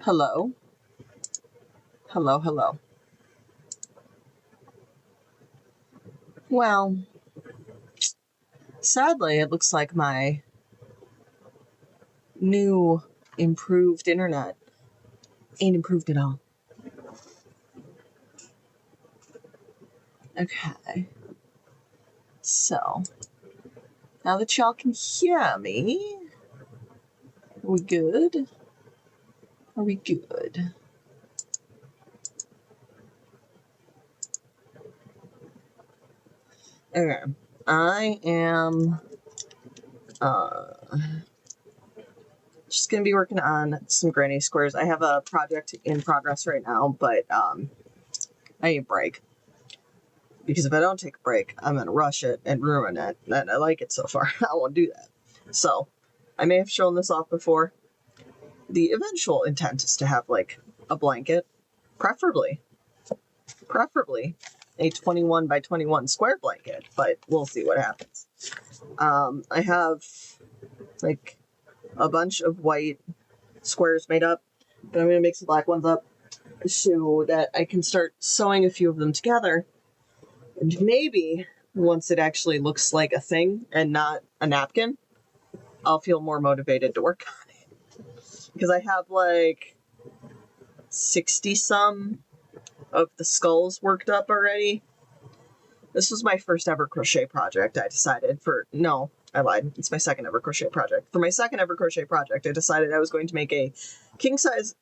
Hello. Hello, hello. Well, sadly, it looks like my new improved internet ain't improved at all. Okay. So, now that y'all can hear me, are we good? Are we good? Okay. I am just gonna be working on some granny squares. I have a project in progress right now, but I need a break. Because if I don't take a break, I'm gonna rush it and ruin it. And I like it so far. I won't do that. So, I may have shown this off before. The eventual intent is to have like a blanket, preferably a 21 by 21 square blanket, but we'll see what happens. I have like a bunch of white squares made up, but I'm gonna make some black ones up so that I can start sewing a few of them together. And maybe once it actually looks like a thing and not a napkin, I'll feel more motivated to work on it. Because I have like 60 some of the skulls worked up already. This was my first ever crochet project. I lied. It's my second ever crochet project. For my second ever crochet project, I decided I was going to make a king size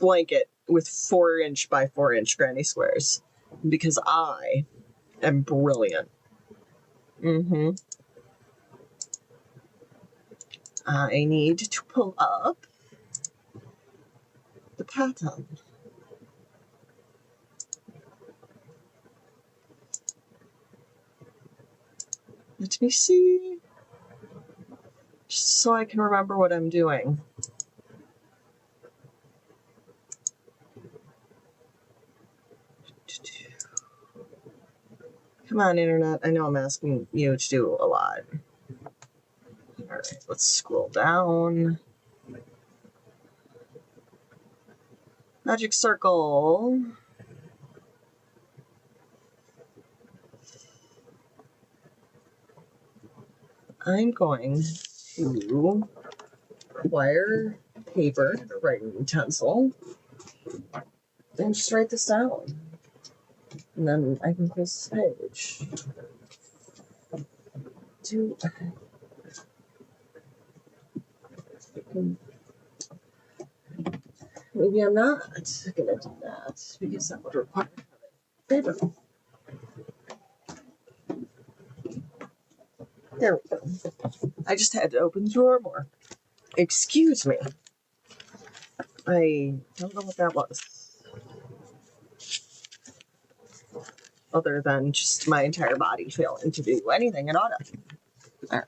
blanket with 4" by 4" granny squares. Because I am brilliant. I need to pull up the pattern. Let me see. Just so I can remember what I'm doing. Come on, Internet. I know I'm asking you to do a lot. Alright, let's scroll down. Magic circle. I'm going to acquire paper, a writing utensil, and just write this down. And then I can close this page. Maybe I'm not gonna do that because that would require paper. There we go. I just had to open the drawer more. Excuse me. I don't know what that was. Other than just my entire body failing to do anything at all. Alright.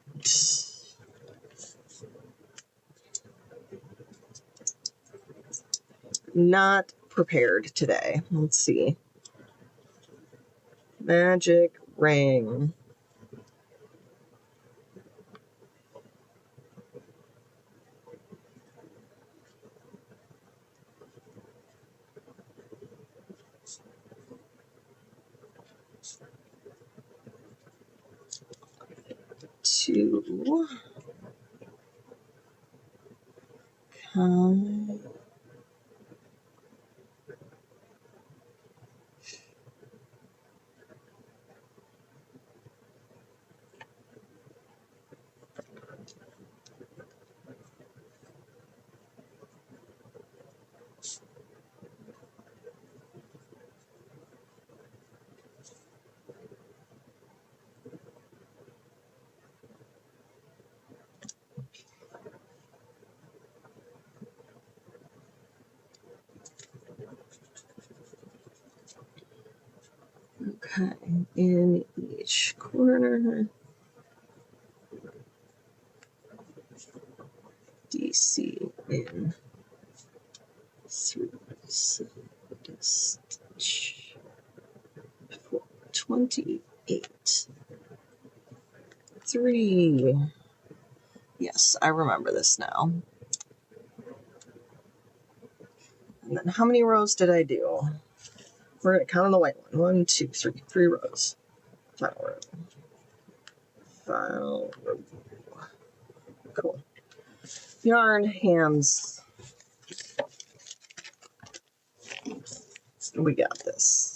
Not prepared today. Let's see. Magic ring. Two. Okay. Okay, in each corner. DC in 3 stitch for 28. 3. Yes, I remember this now. And then how many rows did I do? We're going to count on the white one. 1, 2, 3. 3 rows. Final row. Final row. Cool. Yarn, hands. We got this.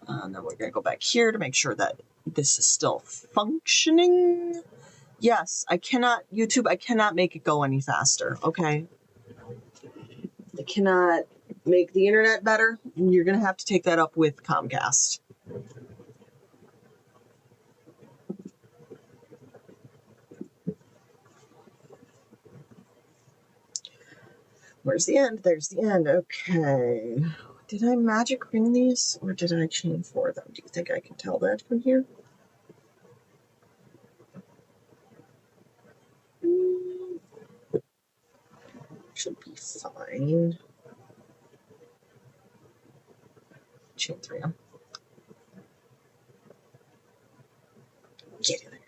And then we're going to go back here to make sure that this is still functioning. Yes, I cannot, YouTube, I cannot make it go any faster, okay? I cannot make the internet better. You're going to have to take that up with Comcast. Where's the end? There's the end. Okay. Did I magic ring these or did I chain for them? Do you think I can tell that from here? Should be fine. Chain 3 on. Get in there.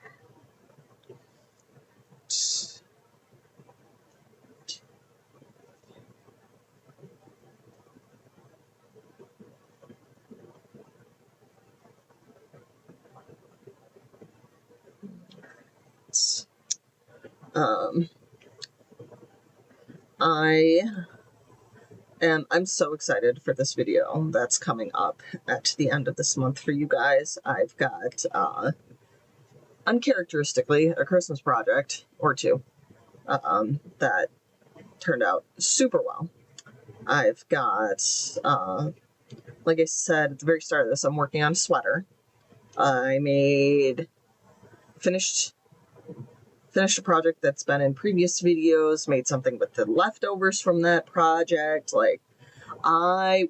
I'm so excited for this video that's coming up at the end of this month for you guys. I've got, uncharacteristically, a Christmas project or two that turned out super well. I've got, like I said at the very start of this, I'm working on a sweater. I finished a project that's been in previous videos, made something with the leftovers from that project. Like, I've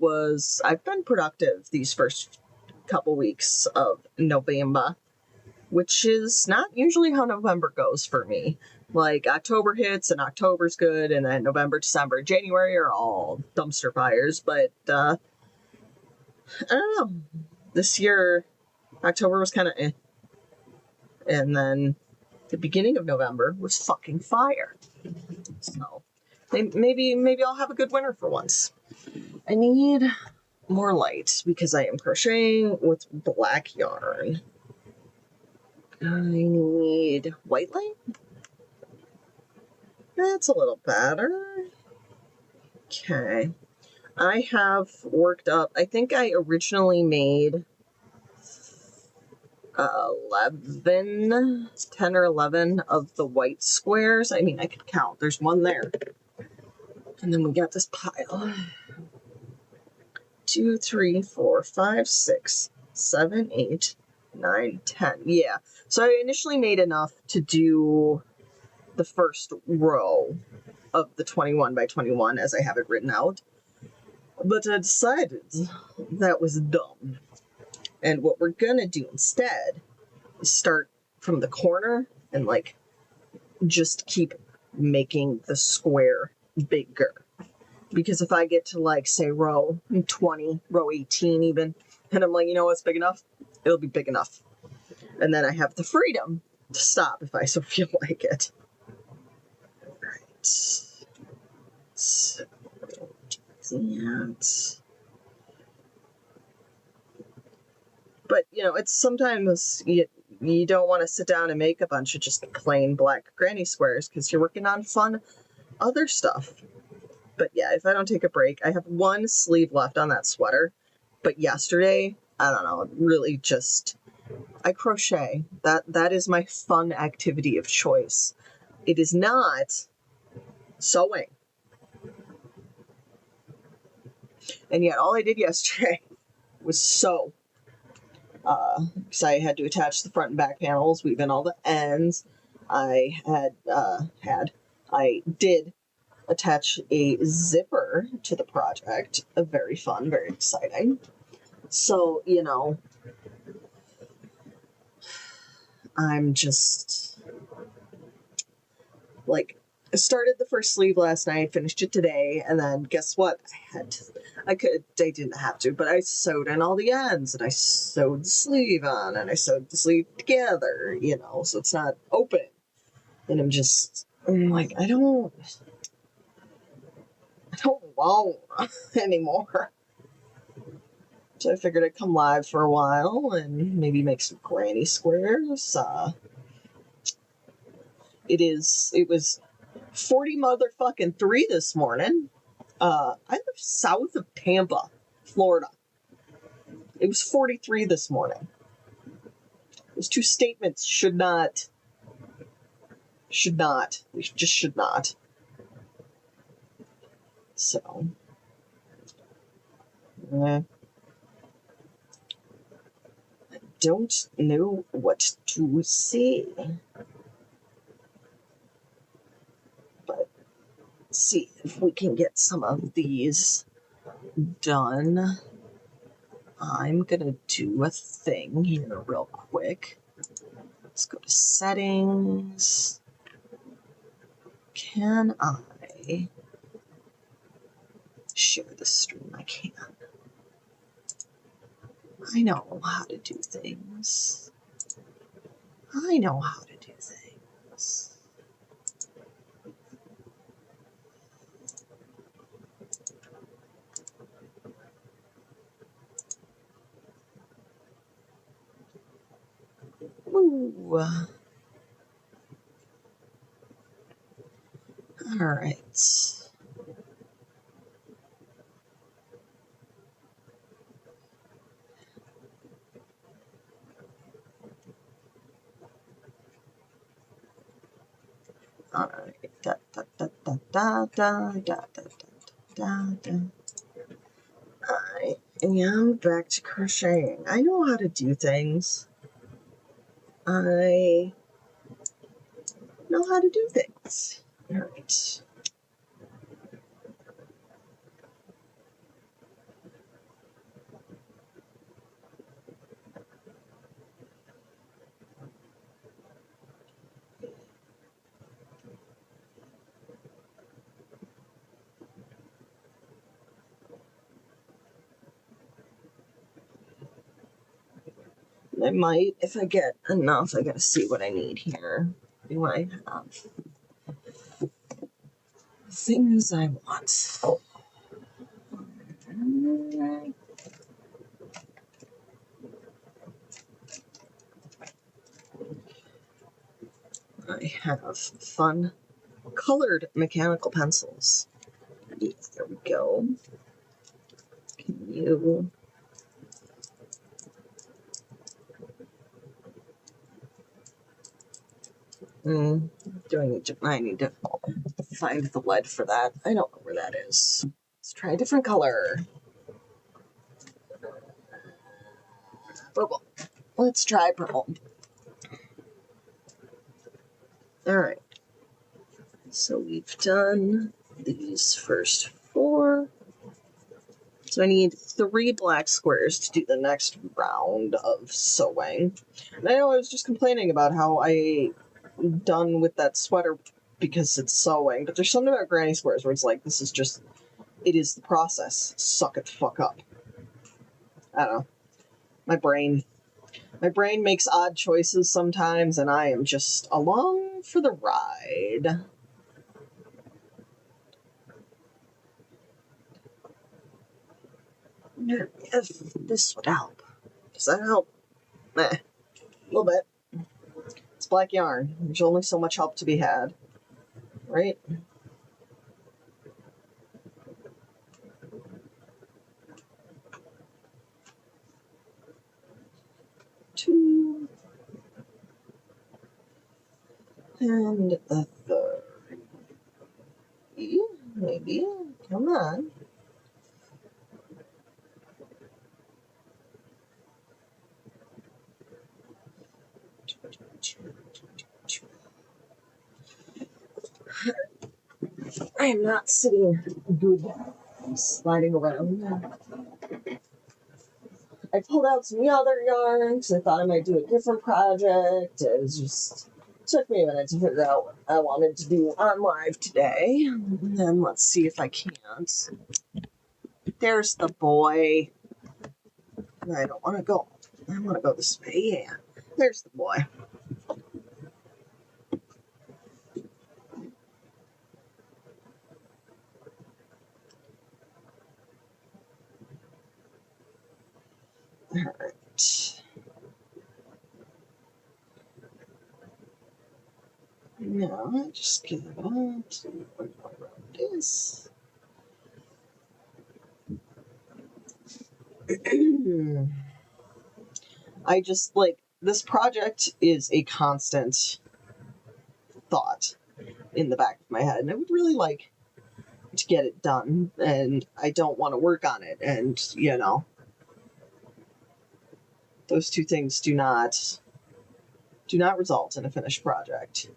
been productive these first couple weeks of November, which is not usually how November goes for me. Like, October hits and October's good, and then November, December, January are all dumpster fires. But, I don't know. This year, October was kind of eh. And then the beginning of November was fucking fire. So, maybe I'll have a good winter for once. I need more light because I am crocheting with black yarn. I need white light. That's a little better. Okay. I have worked up, I think I originally made 10 or 11 of the white squares. I mean, I could count. There's one there. And then we got this pile. 2, 3, 4, 5, 6, 7, 8, 9, 10. Yeah. So I initially made enough to do the first row of the 21 by 21 as I have it written out. But I decided that was dumb. And what we're going to do instead is start from the corner and, like, just keep making the square bigger. Because if I get to, like, say, row 20, row 18 even, and I'm like, you know what's big enough? It'll be big enough. And then I have the freedom to stop if I so feel like it. All right. So, that. But, you know, it's sometimes you don't want to sit down and make a bunch of just plain black granny squares because you're working on fun other stuff. But yeah, if I don't take a break, I have one sleeve left on that sweater. But yesterday, I don't know, really just, I crochet. That is my fun activity of choice. It is not sewing. And yet all I did yesterday was sew. Because I had to attach the front and back panels, weave in all the ends. I did attach a zipper to the project. Very fun, very exciting. So, you know, I'm just, like, I started the first sleeve last night, finished it today, and then guess what? I didn't have to, but I sewed in all the ends, and I sewed the sleeve on, and I sewed the sleeve together, you know, so it's not open. And I'm just, I'm like, I don't want anymore. So I figured I'd come live for a while and maybe make some granny squares. It was 40 motherfucking 3 this morning. I live south of Tampa, Florida. It was 43 this morning. Those two statements should not. They just should not. So, I don't know what to say. But let's see if we can get some of these done. I'm gonna do a thing here real quick. Let's go to settings. Can I share the stream? I can. I know how to do things. I know how to do things. Ooh. All right. All right. Da, da, da, da, da, da, da, da, da, da. I am back to crocheting. I know how to do things. I know how to do things. All right. I might, if I get enough, I gotta see what I need here. Do I have things I want? I have fun colored mechanical pencils. Yes, there we go. Can you... do I need to... I need to find the lead for that. I don't know where that is. Let's try a different color. Purple. Let's try purple. Alright. So we've done these first 4. So I need 3 black squares to do the next round of sewing. And I know I was just complaining about how I'm done with that sweater because it's sewing, but there's something about granny squares where it's like, this is just, it is the process. Suck it the fuck up. I don't know. My brain makes odd choices sometimes, and I am just along for the ride. If this would help. Does that help? A little bit. It's black yarn. There's only so much help to be had. Right? Two. And a third. Maybe. Come on. I am not sitting good. I'm sliding around. I pulled out some other yarns. I thought I might do a different project. It was just took me a minute to figure out what I wanted to do on live today. And then let's see if I can't. There's the boy. I don't want to go. I want to go this way. Yeah. There's the boy. Alright. Now, just give it out around this. I just, like, this project is a constant thought in the back of my head, and I would really like to get it done, and I don't want to work on it, and, you know, those two things do not result in a finished project.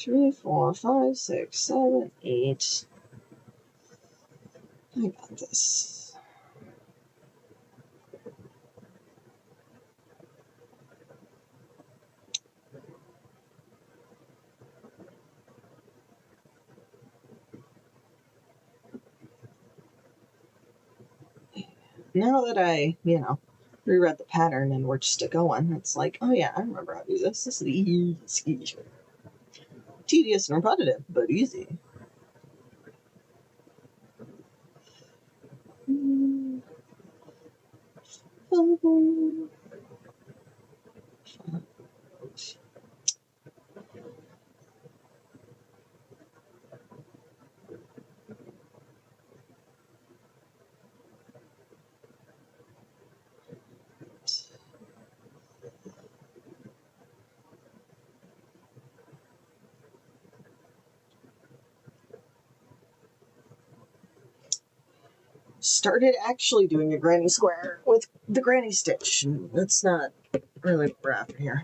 Three, 4, 5, 6, 7, 8. I got this. Now that I, you know, reread the pattern and we're just going, it's like, oh yeah, I remember how to do this. This is easy. Tedious and repetitive, but easy. Started actually doing a granny square with the granny stitch. That's not really what we're after here.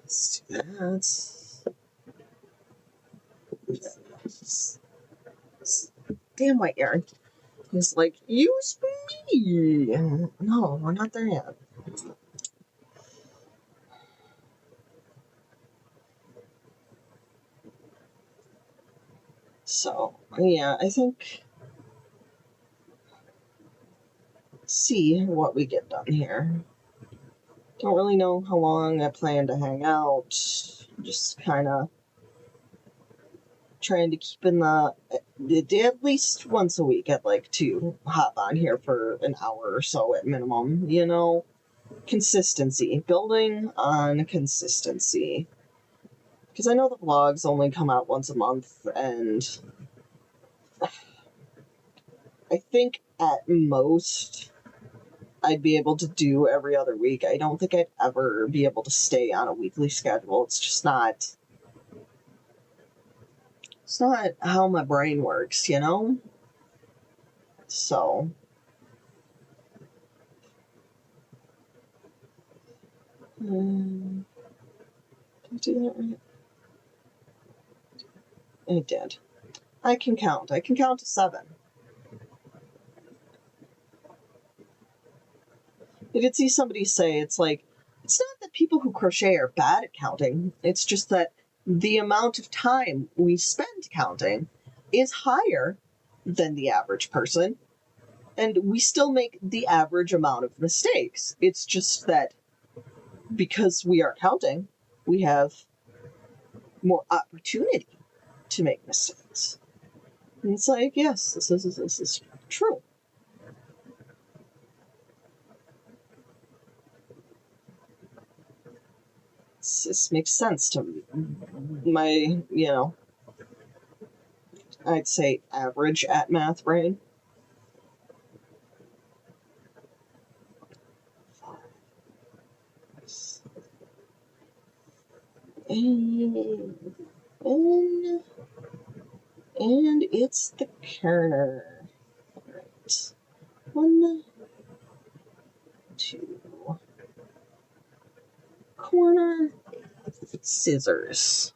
Let's do that. Damn white yarn. He's like, use me. No, we're not there yet. So, yeah, I think see what we get done here. Don't really know how long I plan to hang out. Just kind of trying to keep in the at least once a week I'd like to hop on here for an hour or so at minimum, you know. Consistency. Building on consistency. Because I know the vlogs only come out once a month, and I think at most I'd be able to do every other week. I don't think I'd ever be able to stay on a weekly schedule. It's just not... It's not how my brain works, you know? So... did I do that right? I did. I can count. I can count to 7. I did see somebody say, it's like, it's not that people who crochet are bad at counting. It's just that the amount of time we spend counting is higher than the average person, and we still make the average amount of mistakes. It's just that because we are counting, we have more opportunity to make mistakes. And it's like, yes, this is true. This makes sense to my, you know, I'd say average at math brain. And it's the corner. Right. 1, 2. Corner. Scissors.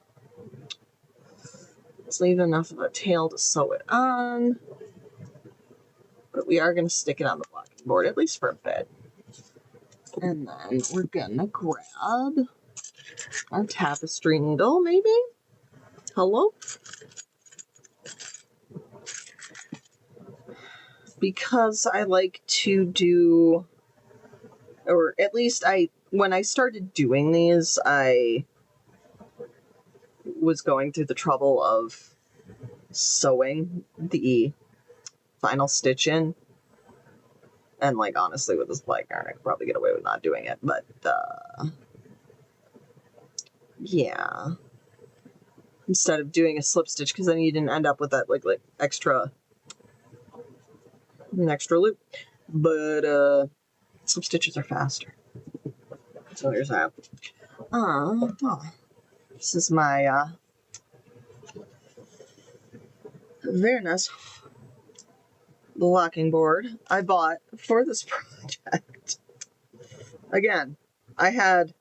Let's leave enough of a tail to sew it on. we are going to stick it on the blocking board, at least for a bit. And then we're going to grab our tapestry needle, maybe? Hello? Because I like to do, or at least when I started doing these, I was going through the trouble of sewing the final stitch in. And, like, honestly, with this black yarn, I could probably get away with not doing it. But, yeah. Instead of doing a slip stitch, because then you didn't end up with that, like an extra loop. But, slip stitches are faster. So there's that. This is my, very nice blocking board I bought for this project. Again, I had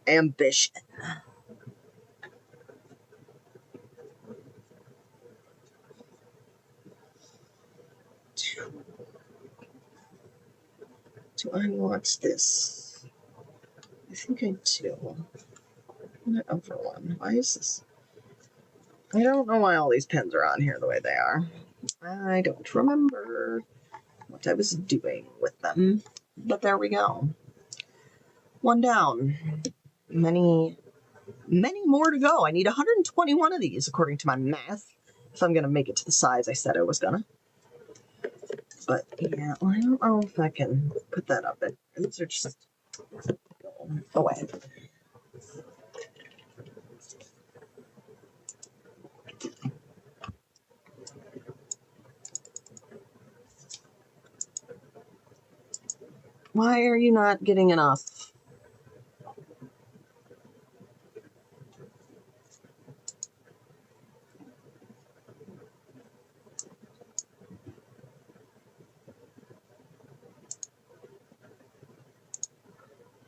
ambition. Do I want this? I think I do. Oh, for one. Why is this? I don't know why all these pins are on here the way they are. I don't remember what I was doing with them. But there we go. One down. Many more to go. I need 121 of these, according to my math, if I'm going to make it to the size I said I was going to. But, yeah, I don't know if I can put that up. These are just going away. Why are you not getting enough?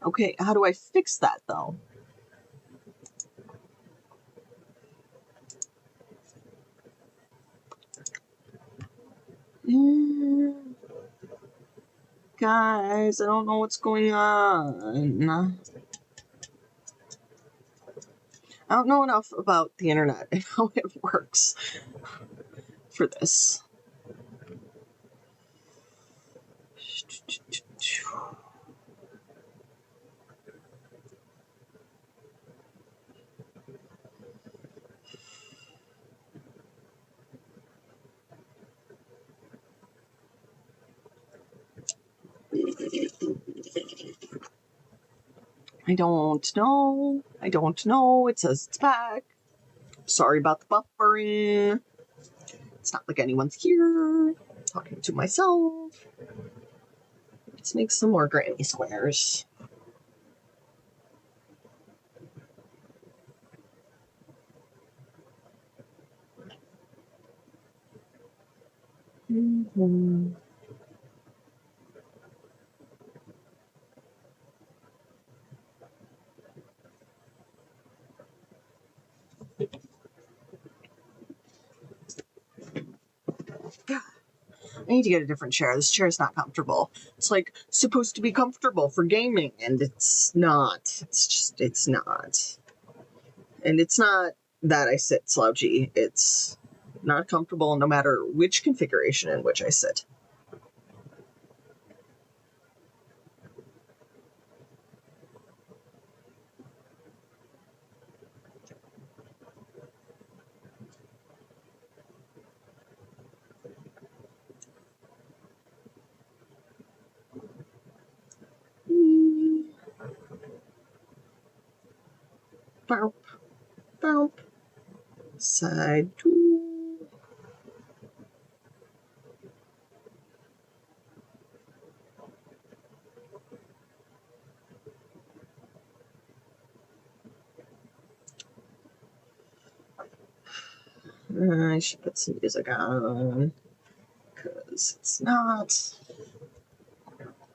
Okay, how do I fix that, though? Guys, I don't know what's going on. I don't know enough about the internet and how it works for this. I don't know. It says it's back. Sorry about the buffering. It's not like anyone's here. I'm talking to myself. Let's make some more granny squares. I need to get a different chair. This chair is not comfortable. It's like supposed to be comfortable for gaming, and it's not. It's not. And it's not that I sit slouchy. It's not comfortable no matter which configuration in which I sit. Boop, boop. Side two. I should put some music on, because it's not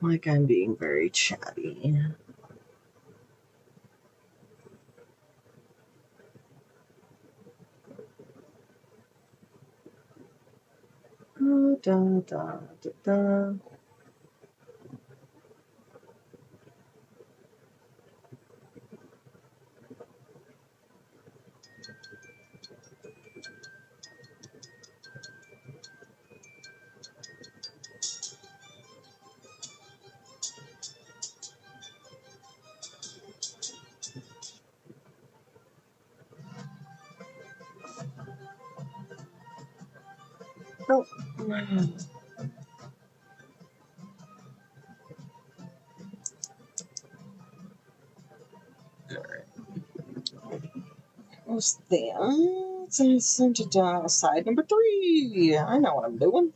like I'm being very chatty. da, da, da, da. Oh. What's that? Side number 3. I know what I'm doing.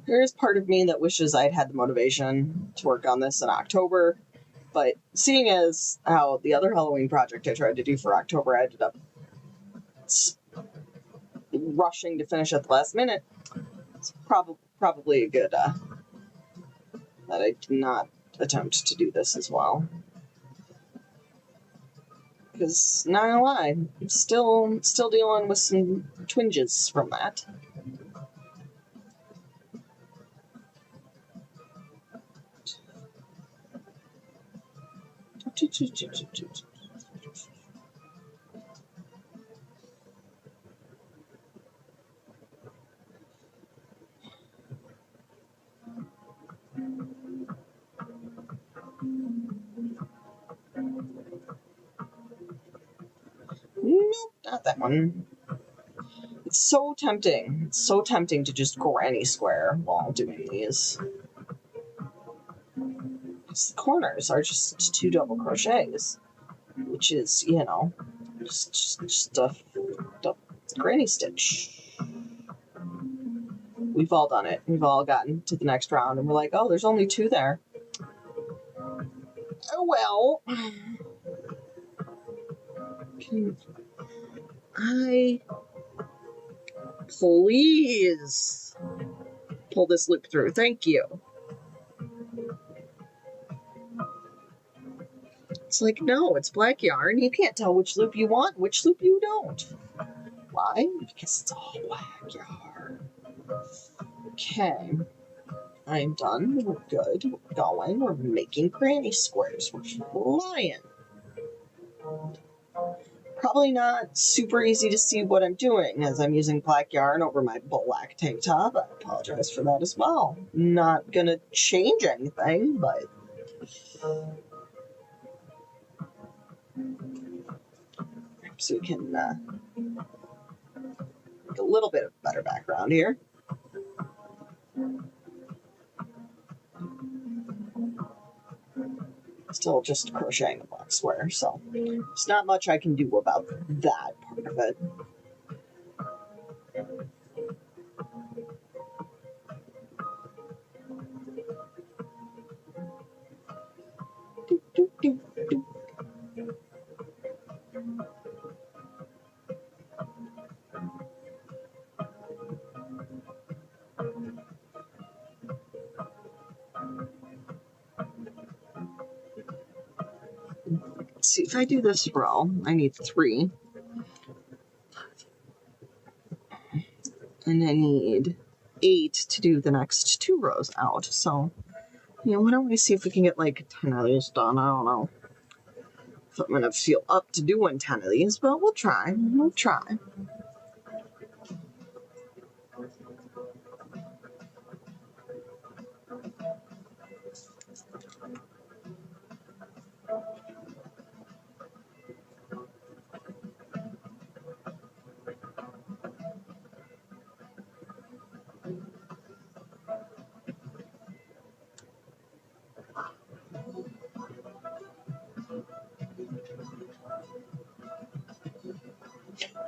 There is part of me that wishes I'd had the motivation to work on this in October, but seeing as how the other Halloween project I tried to do for October, I ended up rushing to finish at the last minute. It's probably a good that I did not attempt to do this as well. Because, not gonna lie, I'm still dealing with some twinges from that. Nope, not that one. It's so tempting. It's so tempting to just granny square while doing these. The corners are just 2 double crochets, which is, you know, just a granny stitch. We've all done it. We've all gotten to the next round and we're like, oh, there's only 2 there. Oh, well. Can I please pull this loop through? Thank you. It's like, no, it's black yarn. You can't tell which loop you want, which loop you don't. Why? Because it's all black yarn. Okay. I'm done. We're good. We're going. We're making granny squares. We're flying. Probably not super easy to see what I'm doing as I'm using black yarn over my black tank top. I apologize for that as well. Not gonna change anything, but perhaps we can get a little bit of better background here. Still just crocheting a black square, so there's not much I can do about that part of it. Let's see, if I do this row, I need 3. And I need 8 to do the next 2 rows out. So, you know, why don't we see if we can get like 10 of these done? I don't know if I'm going to feel up to doing 10 of these, but we'll try. We'll try.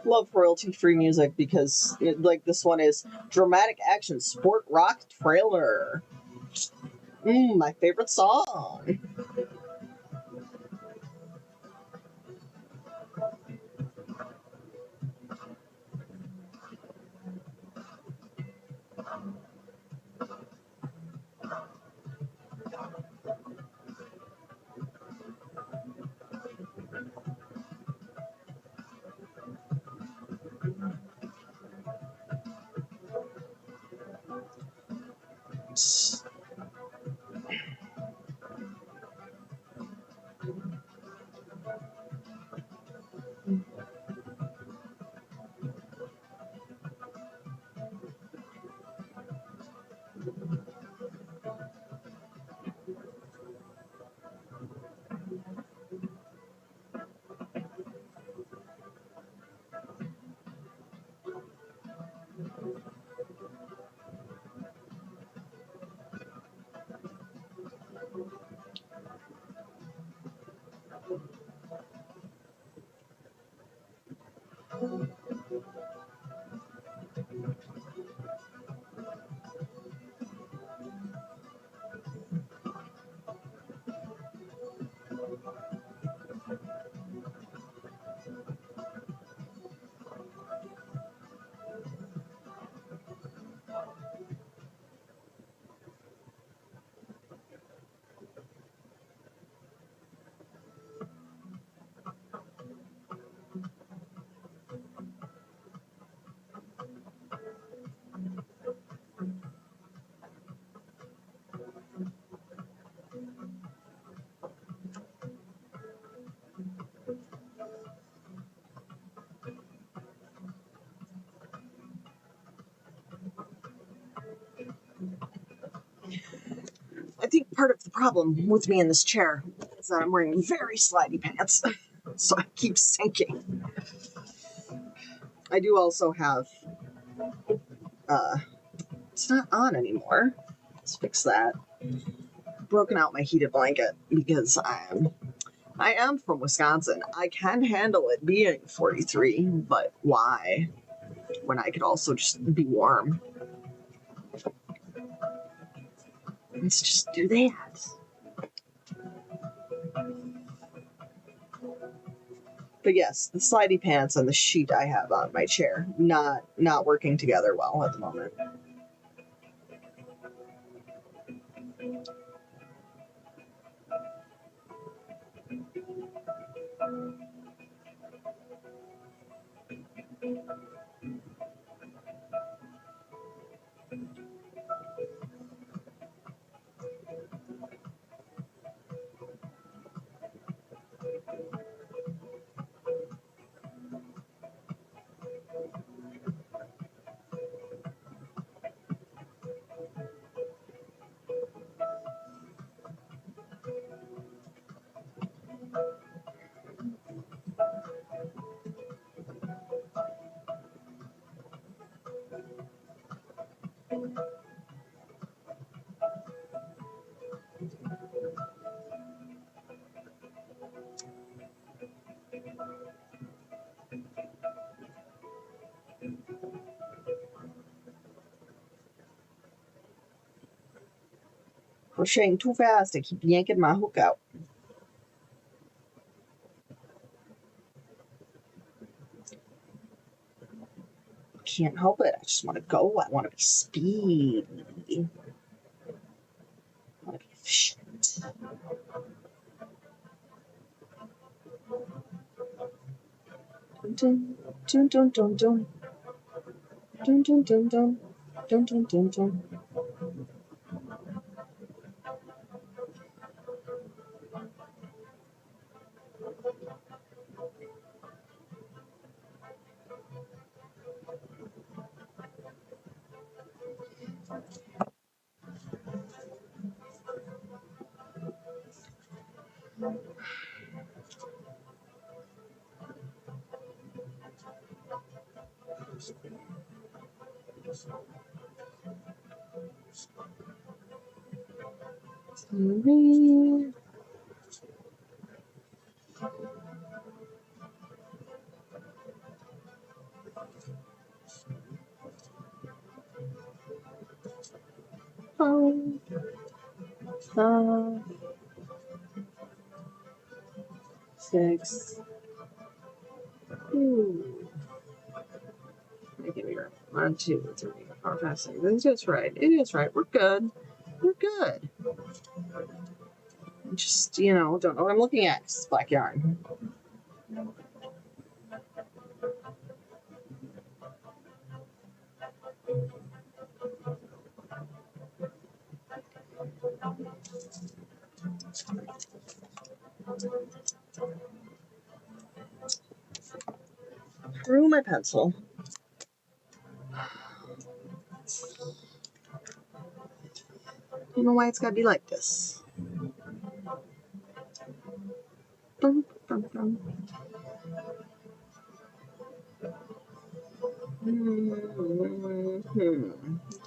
Love royalty-free music because, like, this one is Dramatic Action Sport Rock Trailer. My favorite song. Part of the problem with me in this chair is that I'm wearing very slidey pants, so I keep sinking. I do also have, it's not on anymore. Let's fix that. Broken out my heated blanket because I am from Wisconsin. I can handle it being 43, but why? When I could also just be warm. Let's just do that. But yes, the slidey pants and the sheet I have on my chair, not working together well at the moment. Crocheting too fast, I keep yanking my hook out. Can't help it. I just want to go. I want to be speedy. I want to be efficient. Dun dun dun dun dun dun dun dun dun dun dun dun dun. Five, 6. Make it bigger. 1, 2, 3, 4, 5, 6. It's just right. It is right. We're good. We're good. Just, don't know what I'm looking at. It's black yarn. Through my pencil. I don't know why it's gotta be like this. Dun, dun, dun.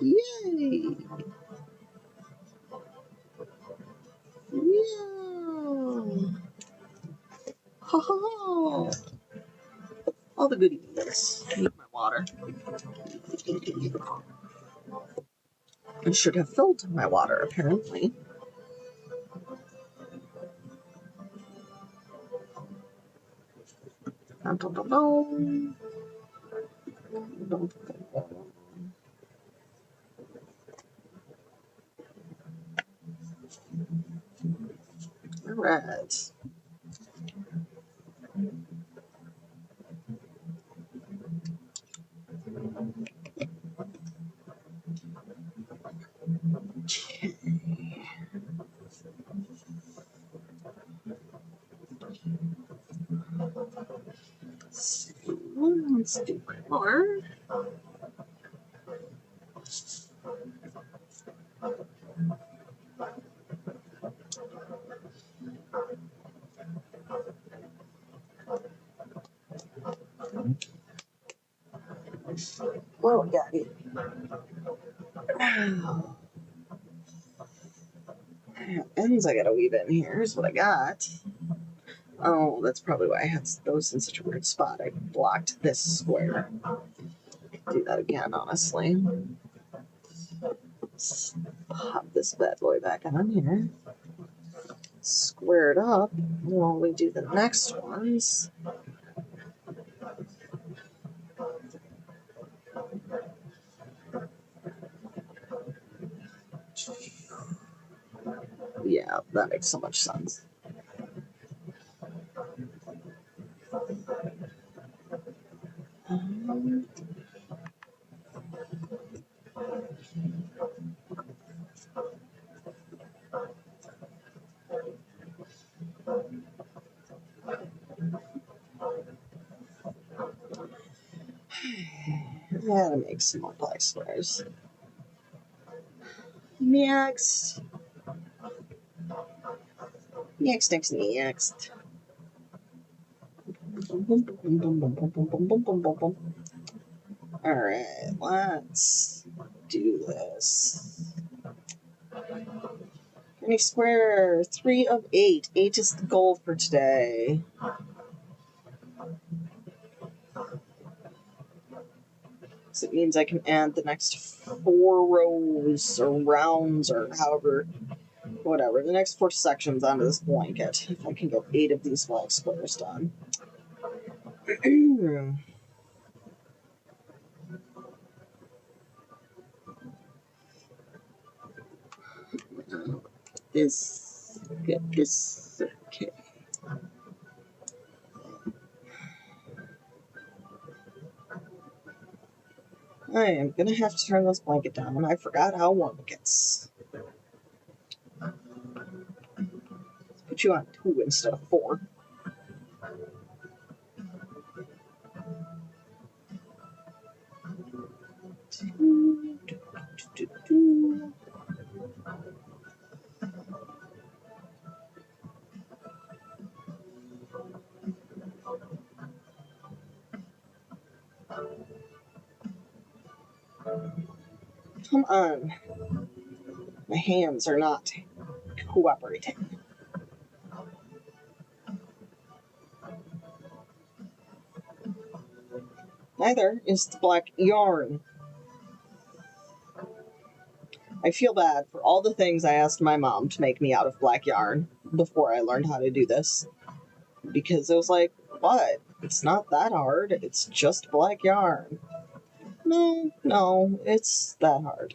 Yay! Yeah! Ha ha ha! All the goodies. Need my water. I should have filled my water, apparently. Dun, dun, dun, dun. Dun, dun, dun. All right. Let's do one more. What we got here? Ends I gotta weave in here. Here's what I got. Oh, that's probably why I had those in such a weird spot. I blocked this square. Do that again, honestly. Let's pop this bad boy back on here. Square it up while we do the next ones. Yeah, that makes so much sense. Gotta make some more black squares. Next. Next. Alright, let's do this. Any square, 3 of 8. 8 is the goal for today. So it means I can add the next 4 rows or rounds or however, whatever, the next 4 sections onto this blanket. If I can get 8 of these black squares done. Get this, okay. I am gonna have to turn this blanket down. I forgot how warm it gets. Let's put you on 2 instead of 4. Come on. My hands are not cooperating. Neither is the black yarn. I feel bad for all the things I asked my mom to make me out of black yarn before I learned how to do this. Because it was like, what? It's not that hard. It's just black yarn. No, it's that hard.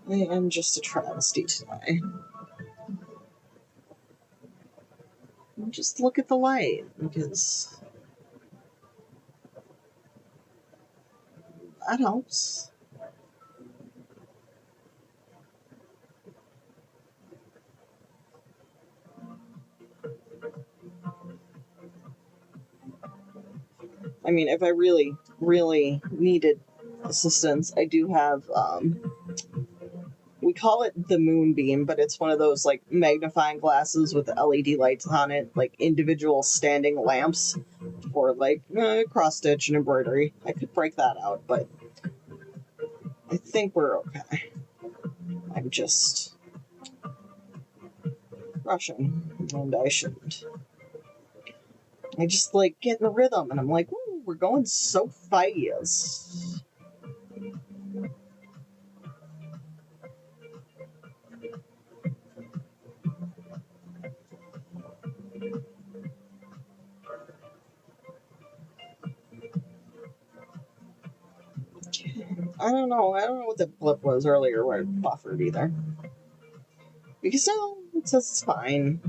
I am just a travesty today. Just look at the light, because that helps. I mean, if I really, really needed assistance, I do have, we call it the moonbeam, but it's one of those, like, magnifying glasses with LED lights on it, like individual standing lamps for, like, cross-stitch and embroidery. I could break that out, but I think we're okay. I'm just rushing, and I shouldn't. I just, like, get in the rhythm, and I'm like, ooh, we're going so fast. I don't know. I don't know what the blip was earlier where it buffered either. Because no, it says it's fine.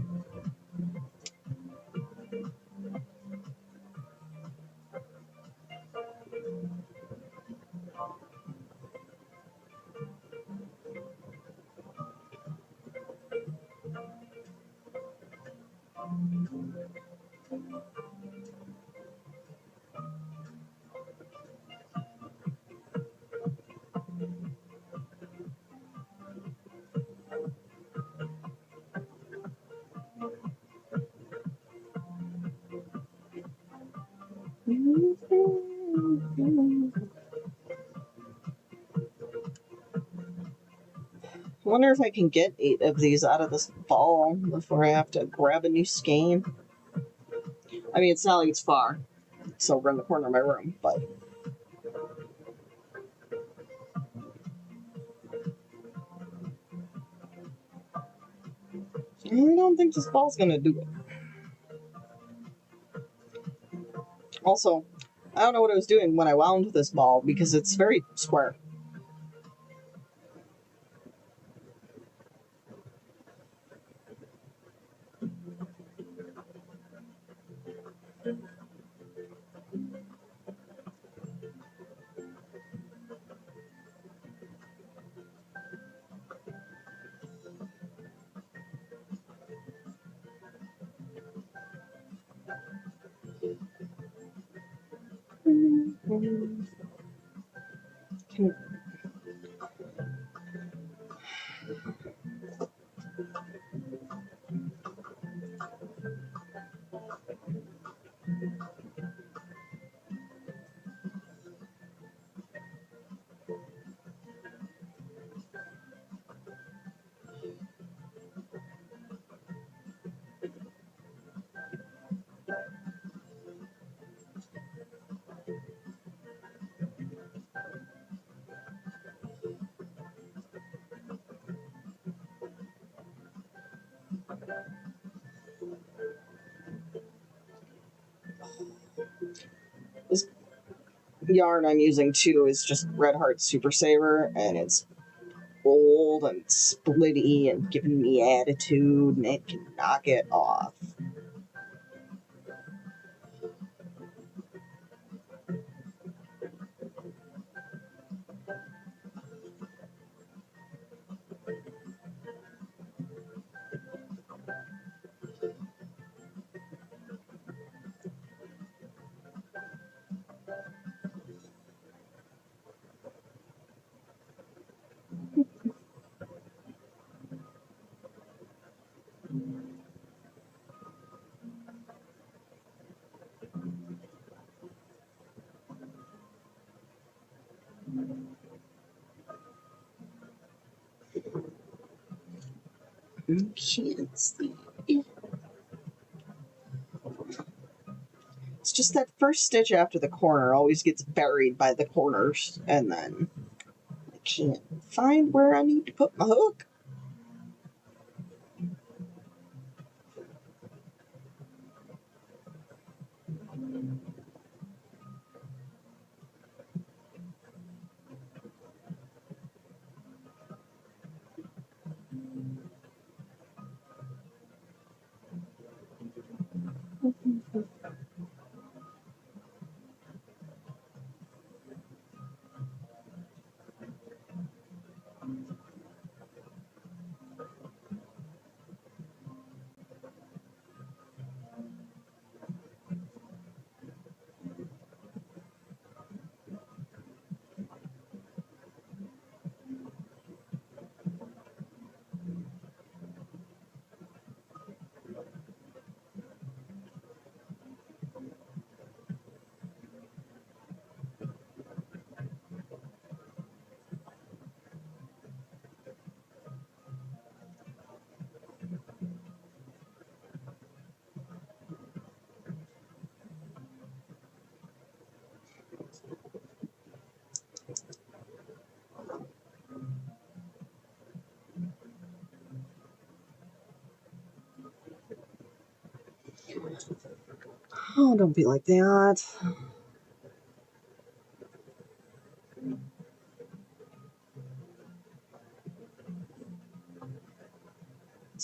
I wonder if I can get 8 of these out of this ball before I have to grab a new skein. I mean, it's not like it's far. It's over in the corner of my room, but... I don't think this ball's gonna do it. Also, I don't know what I was doing when I wound this ball because it's very square. Can... This yarn I'm using too is just Red Heart Super Saver, and it's old and splitty and giving me attitude, and it can knock it off. Can't see. It's just that first stitch after the corner always gets buried by the corners, and then I can't find where I need to put my hook. Oh, don't be like that.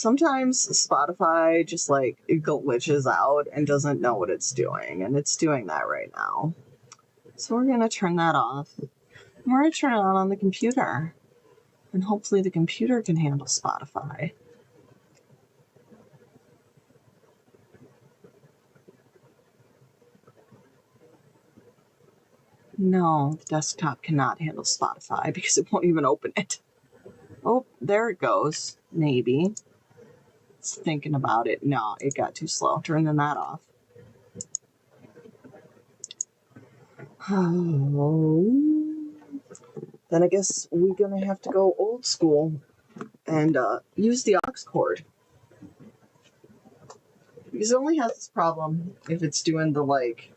sometimes Spotify just like it glitches out and doesn't know what it's doing, and it's doing that right now. So we're gonna turn that off. We're gonna turn it on the computer, and hopefully the computer can handle Spotify. No, the desktop cannot handle Spotify because it won't even open it. Oh, there it goes. Maybe. It's thinking about it. No, it got too slow. Turning that off. Then I guess we're gonna have to go old school and use the aux cord. Because it only has this problem if it's doing the like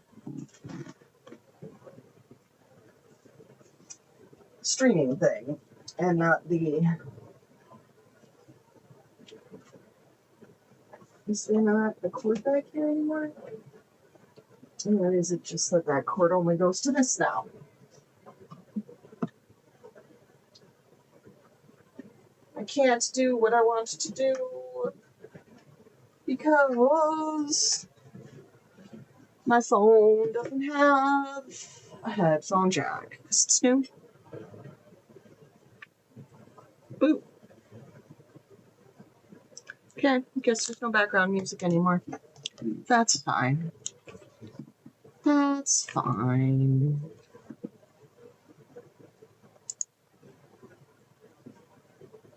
streaming thing and not the... Is there not a cord back here anymore? Or is it just that that cord only goes to this now? I can't do what I want to do because my phone doesn't have a headphone jack. It's new. Boop. Okay, I guess there's no background music anymore. That's fine. That's fine.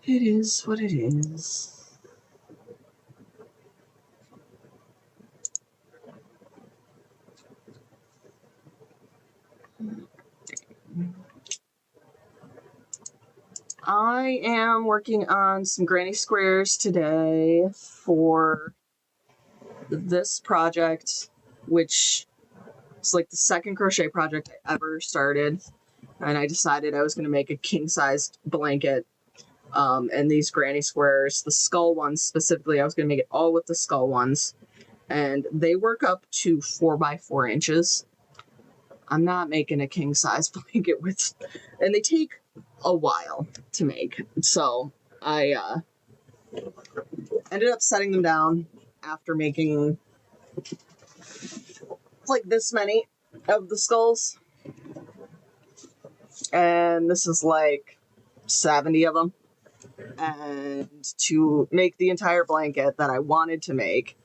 It is what it is. I am working on some granny squares today for this project, which is like the second crochet project I ever started. And I decided I was going to make a king-sized blanket. And these granny squares, the skull ones specifically, I was going to make it all with the skull ones. And they work up to 4x4 inches. I'm not making a king-size blanket with... And they take a while to make. So I ended up setting them down after making like this many of the skulls. And this is like 70 of them. And to make the entire blanket that I wanted to make,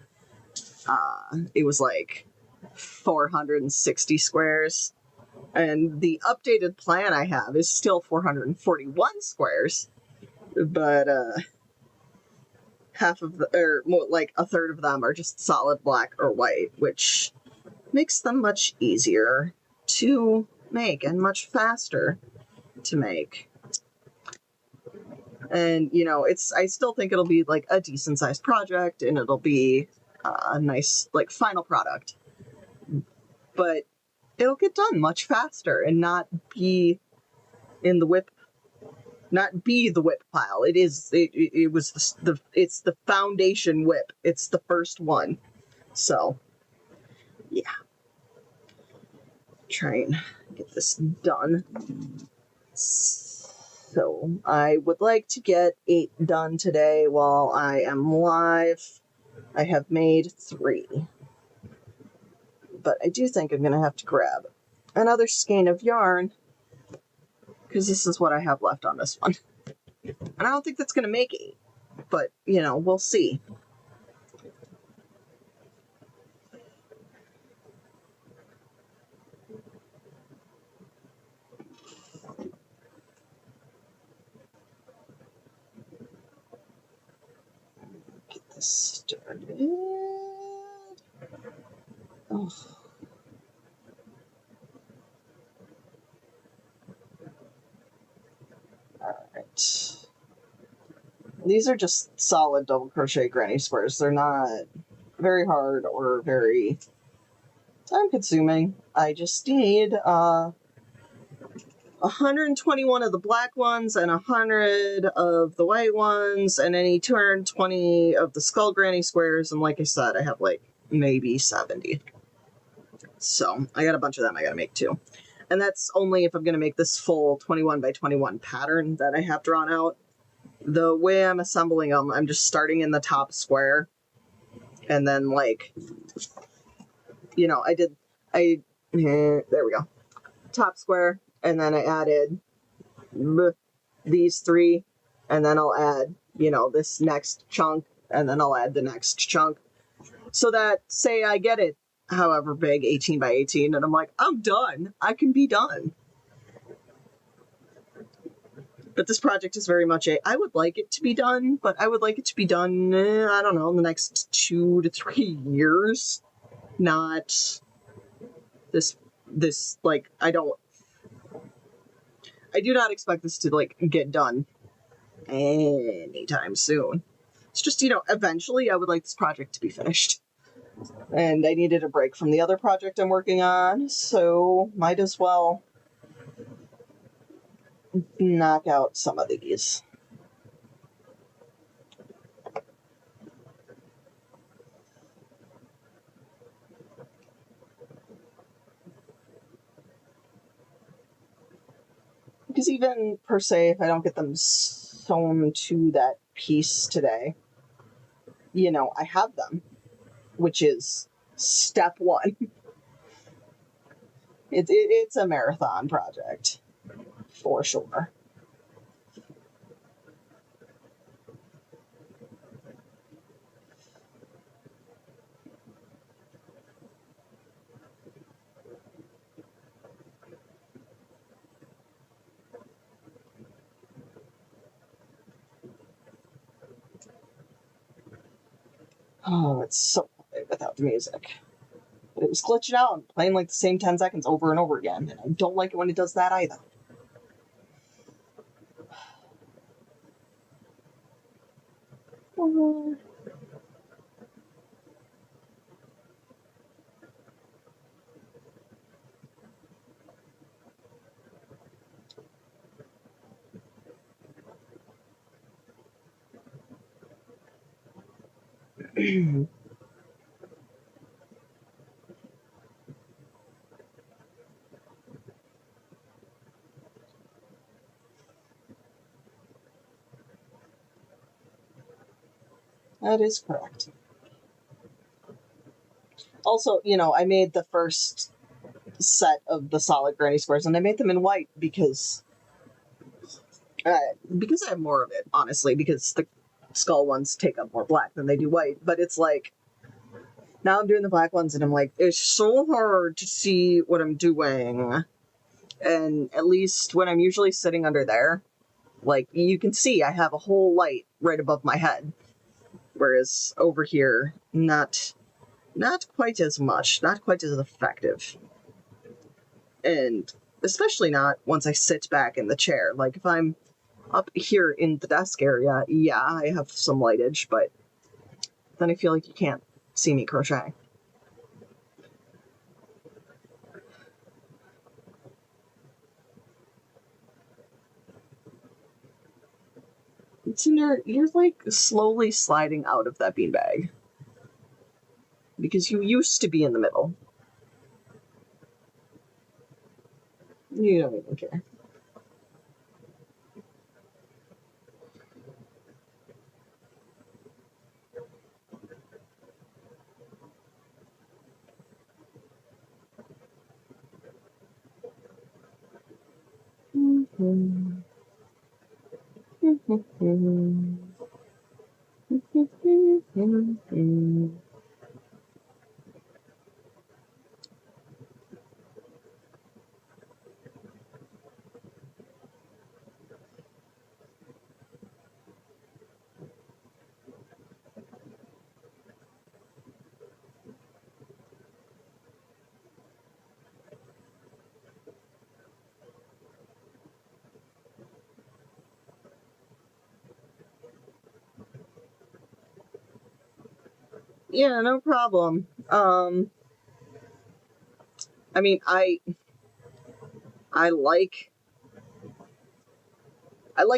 it was like 460 squares. And the updated plan I have is still 441 squares. But half of the, or more like a third of them are just solid black or white, which makes them much easier to make and much faster to make. And, you know, I still think it'll be like a decent sized project and it'll be a nice, like, final product. But it'll get done much faster and not be in the whip, not be the whip pile. It's the foundation whip. It's the first one. So, yeah. Try and get this done. So I would like to get 8 done today while I am live. I have made 3. But I do think I'm going to have to grab another skein of yarn because this is what I have left on this one. And I don't think that's going to make 8, but, you know, we'll see. Started. Oh. Alright. These are just solid double crochet granny squares. They're not very hard or very time consuming. I just need 121 of the black ones and 100 of the white ones, and I need 220 of the skull granny squares, and like I said, I have like maybe 70. So I got a bunch of them I gotta make too. And that's only if I'm gonna make this full 21 by 21 pattern that I have drawn out. the way I'm assembling them, I'm just starting in the top square, and then like, you know, there we go, top square, and then I added these three, and then I'll add, you know, this next chunk, and then I'll add the next chunk, so that, say I get it however big, 18 by 18, and I'm like, I'm done. I can be done. But this project is very much I would like it to be done, but I would like it to be done, I don't know, in the next 2 to 3 years. Not this, like, I do not expect this to, like, get done anytime soon. It's just, you know, eventually I would like this project to be finished. And I needed a break from the other project I'm working on, so might as well knock out some of these. Because even, per se, if I don't get them sewn to that piece today, you know, I have them, which is step one. It's a marathon project, for sure. Oh, it's so quiet without the music. But it was glitching out and playing like the same 10 seconds over and over again, and I don't like it when it does that either. That is correct. Also, you know, I made the first set of the solid granny squares, and I made them in white because I have more of it, honestly, because the skull ones take up more black than they do white. But it's like, now I'm doing the black ones, and I'm like, it's so hard to see what I'm doing. And at least when I'm usually sitting under there, like, you can see I have a whole light right above my head. Whereas over here, not quite as much, not quite as effective. And especially not once I sit back in the chair. Like, if I'm up here in the desk area, yeah, I have some lightage, but then I feel like you can't see me crochet. You're like slowly sliding out of that beanbag. Because you used to be in the middle. You don't even care. Yeah, no problem. I mean, I like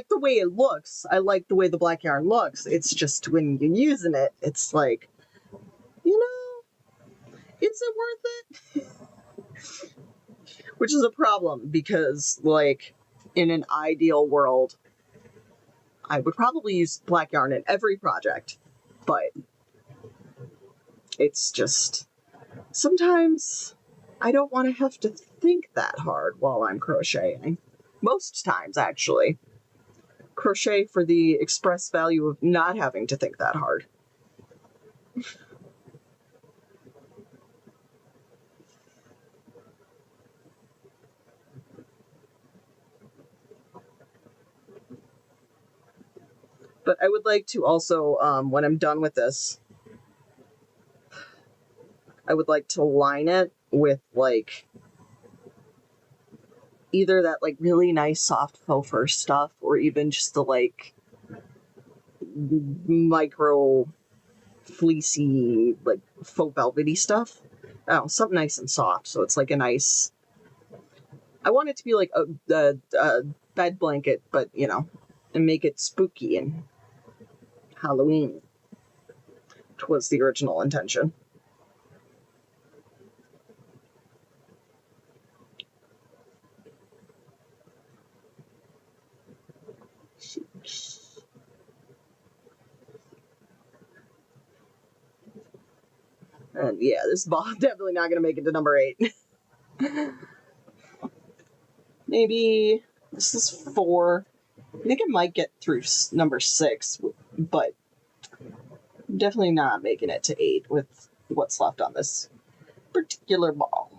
the way it looks. I like the way the black yarn looks. It's just when you're using it, it's like, you know, is it worth it? Which is a problem because, like, in an ideal world, I would probably use black yarn in every project, but it's just sometimes I don't want to have to think that hard while I'm crocheting. Most times, actually. Crochet for the express value of not having to think that hard. But I would like to also, when I'm done with this, I would like to line it with like either that like really nice soft faux fur stuff or even just the like micro fleecy like faux velvety stuff. Oh, something nice and soft. So it's like a nice. I want it to be like a bed blanket, but you know, and make it spooky and Halloween. Which was the original intention. And yeah, this ball definitely not going to make it to number 8. Maybe this is 4. I think it might get through number 6, but definitely not making it to 8 with what's left on this particular ball.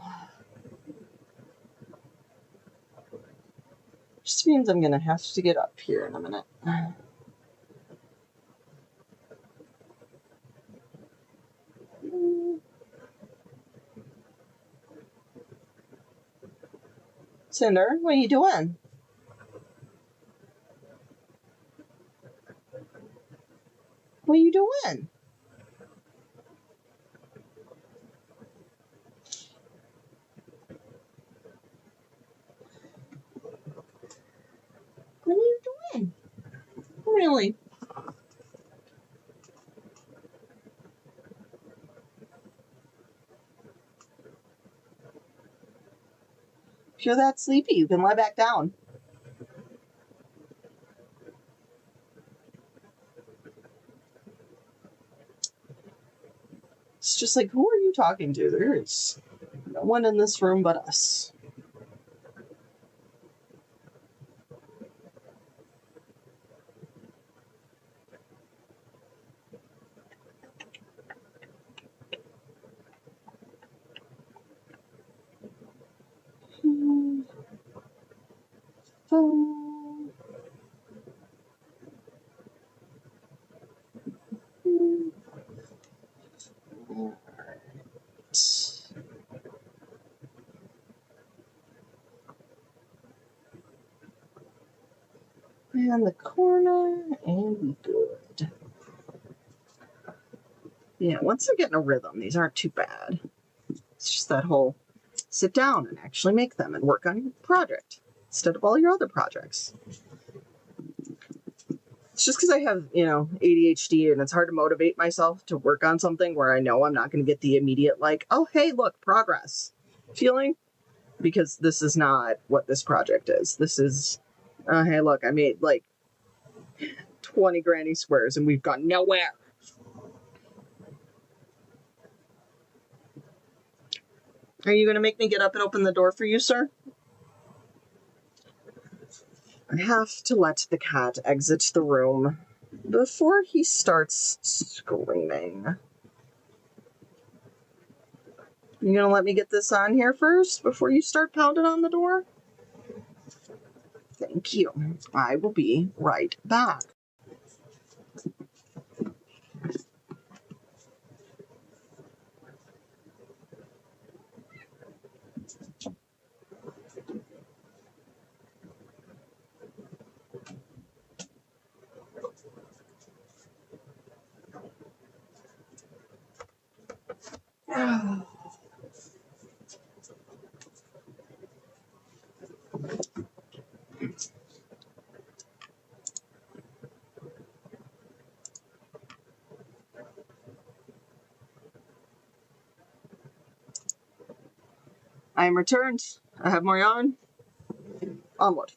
Just means I'm going to have to get up here in a minute. Cinder, what are you doing? What are you doing? What are you doing? Really? If you're that sleepy, you can lie back down. It's just like, who are you talking to? There is no one in this room but us. And the corner, and we good. Yeah, once they're getting a rhythm, these aren't too bad. It's just that whole sit down and actually make them and work on your project instead of all your other projects. It's just because I have, you know, ADHD and it's hard to motivate myself to work on something where I know I'm not going to get the immediate, like, oh, hey, look, progress feeling. Because this is not what this project is. This is, hey, look, I made like 20 granny squares and we've gone nowhere. Are you going to make me get up and open the door for you, sir? I have to let the cat exit the room before he starts screaming. You going to let me get this on here first before you start pounding on the door? Thank you. I will be right back. I am returned. I have more yarn. Onward.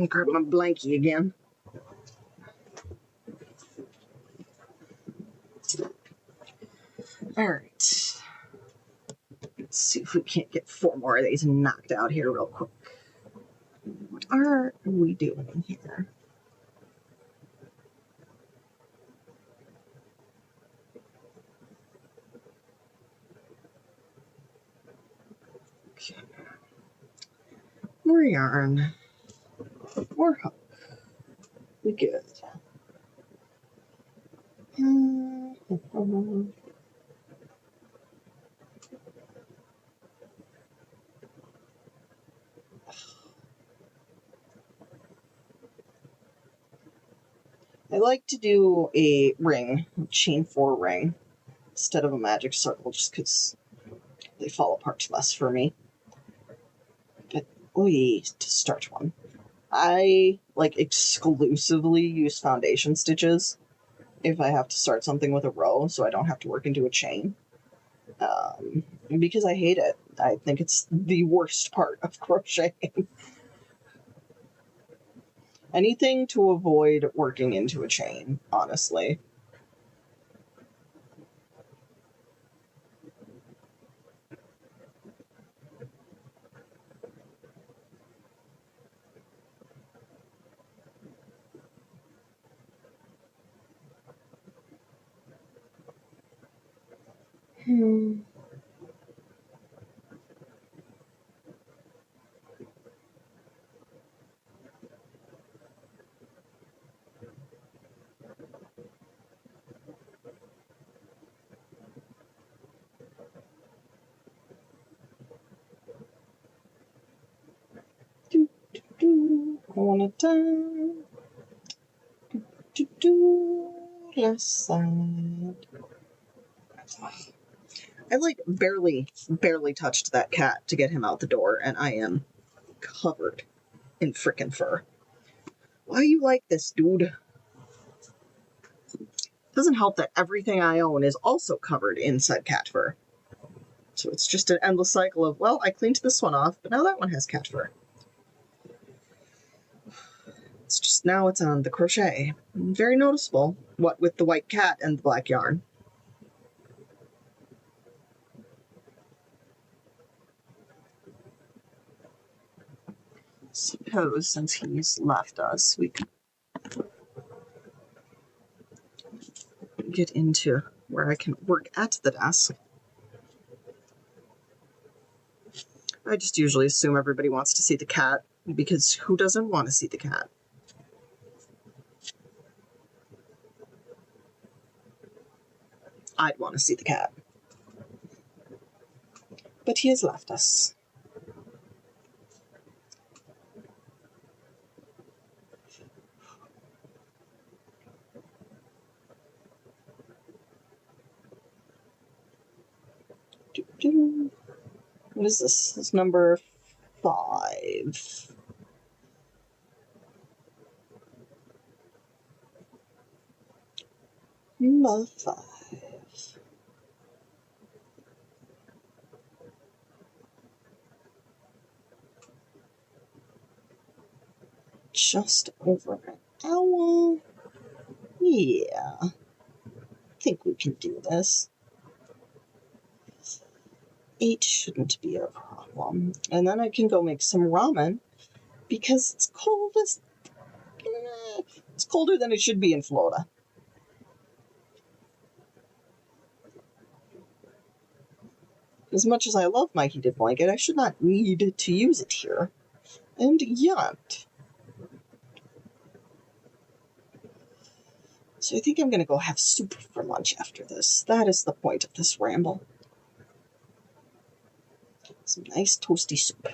Grab my blankie again. All right. Let's see if we can't get 4 more of these knocked out here real quick. What are we doing here? Okay. More yarn. More hook. We good. I like to do a ring, a chain 4 ring, instead of a magic circle, just because they fall apart less for me. But, to start one. I, like, exclusively use foundation stitches if I have to start something with a row, so I don't have to work into a chain. Because I hate it. I think it's the worst part of crocheting. Anything to avoid working into a chain, honestly. One at a time. Left side. I like barely touched that cat to get him out the door, and I am covered in frickin' fur. Why you like this, dude? Doesn't help that everything I own is also covered in said cat fur. So it's just an endless cycle of, well, I cleaned this one off, but now that one has cat fur. It's just now it's on the crochet. Very noticeable, what with the white cat and the black yarn. Suppose since he's left us, we can get into where I can work at the desk. I just usually assume everybody wants to see the cat, because who doesn't want to see the cat? I'd want to see the cat. But he has left us. What is this? This is number 5. Number 5. Just over an hour. Yeah. I think we can do this. 8 shouldn't be a problem. And then I can go make some ramen because it's cold as... It's colder than it should be in Florida. As much as I love my heated blanket, I should not need to use it here. And yet... So I think I'm going to go have soup for lunch after this. That is the point of this ramble. Some nice toasty soup.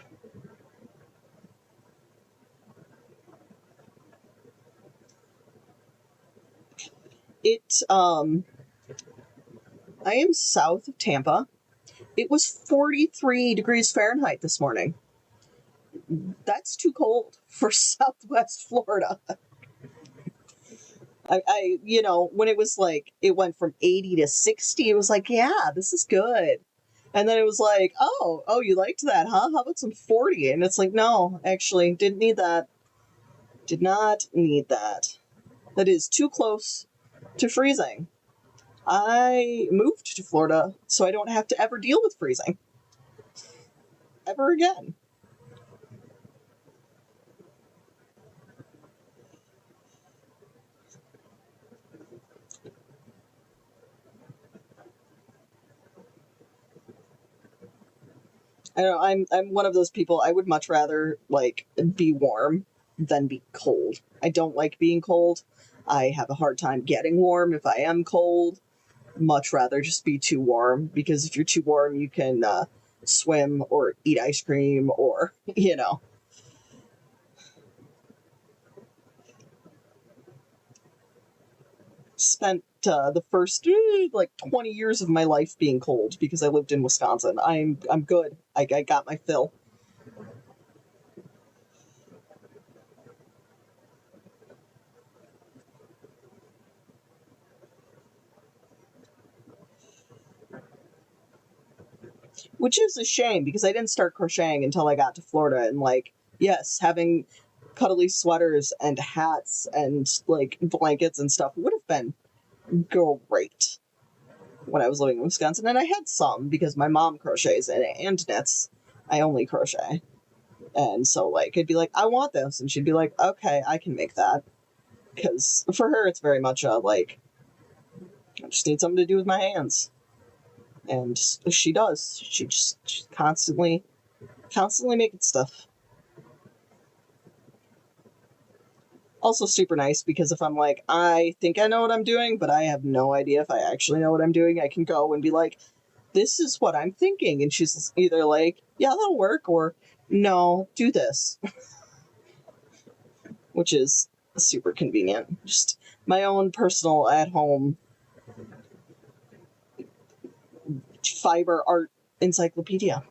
I am south of Tampa. It was 43 degrees Fahrenheit this morning. That's too cold for Southwest Florida. When it was like, it went from 80 to 60, it was like, yeah, this is good. And then it was like, oh, you liked that, huh? How about some 40? And it's like, no, actually, didn't need that. Did not need that. That is too close to freezing. I moved to Florida so I don't have to ever deal with freezing. Ever again. I don't know, I'm one of those people, I would much rather, like, be warm than be cold. I don't like being cold. I have a hard time getting warm if I am cold. Much rather just be too warm, because if you're too warm, you can swim or eat ice cream or, you know. Spent the first like 20 years of my life being cold because I lived in Wisconsin. I'm good. I got my fill. Which is a shame because I didn't start crocheting until I got to Florida, and like, yes, having cuddly sweaters and hats and like blankets and stuff would have been great when I was living in Wisconsin. And I had some because my mom crochets and knits. I only crochet. And so like it'd be like, I want this, and she'd be like, okay, I can make that. Because for her it's very much a like, I just need something to do with my hands. And she does. She's constantly making stuff. Also super nice because if I'm like, I think I know what I'm doing, but I have no idea if I actually know what I'm doing, I can go and be like, this is what I'm thinking. And she's either like, yeah, that'll work, or no, do this. Which is super convenient. Just my own personal at-home fiber art encyclopedia.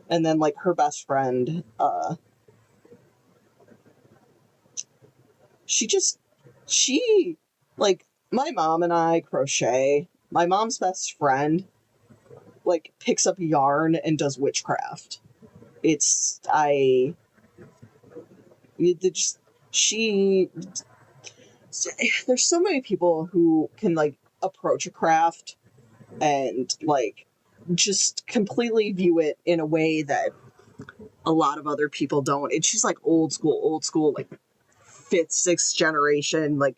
And then like her best friend, she like, my mom and I crochet. My mom's best friend like picks up yarn and does witchcraft. It's she there's so many people who can like approach a craft and like just completely view it in a way that a lot of other people don't. And she's like old school, like 5th, 6th generation, like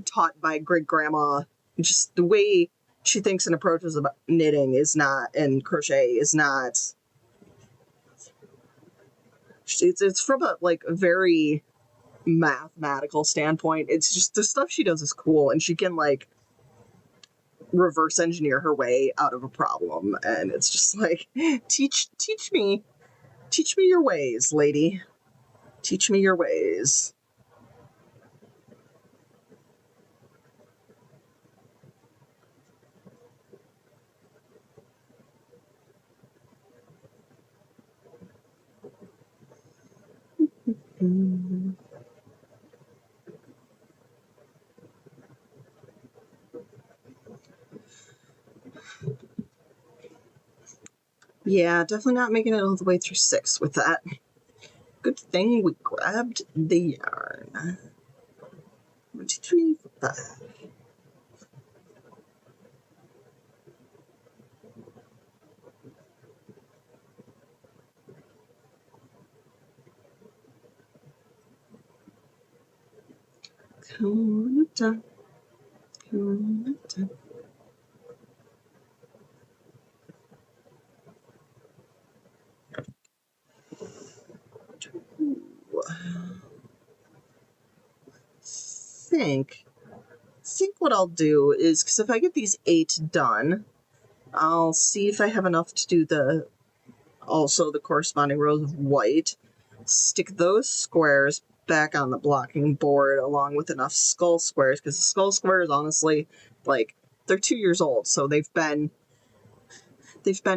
taught by great grandma. Just the way she thinks and approaches about knitting is not, and crochet is not. It's from a like a very mathematical standpoint. It's just the stuff she does is cool, and she can like reverse engineer her way out of a problem. And it's just like, teach me your ways, lady. Teach me your ways. Yeah, definitely not making it all the way through 6 with that. Good thing we grabbed the yarn. 25. Corner. Think what I'll do is, because if I get these 8 done, I'll see if I have enough to do the corresponding rows of white. Stick those squares back on the blocking board along with enough skull squares, because the skull squares, honestly, like, they're 2 years old, so they've been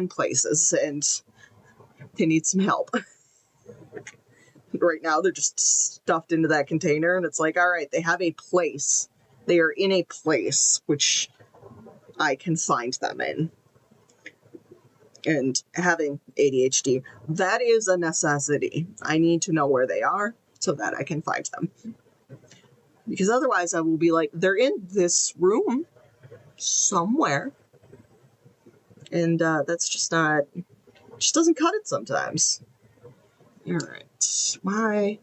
places and they need some help. Right now they're just stuffed into that container, and it's like, all right, they have a place. They are in a place which I can find them in. and having ADHD, that is a necessity. I need to know where they are so that I can find them. Because otherwise I will be like, they're in this room somewhere. And that's just not, just doesn't cut it sometimes. All right. Why?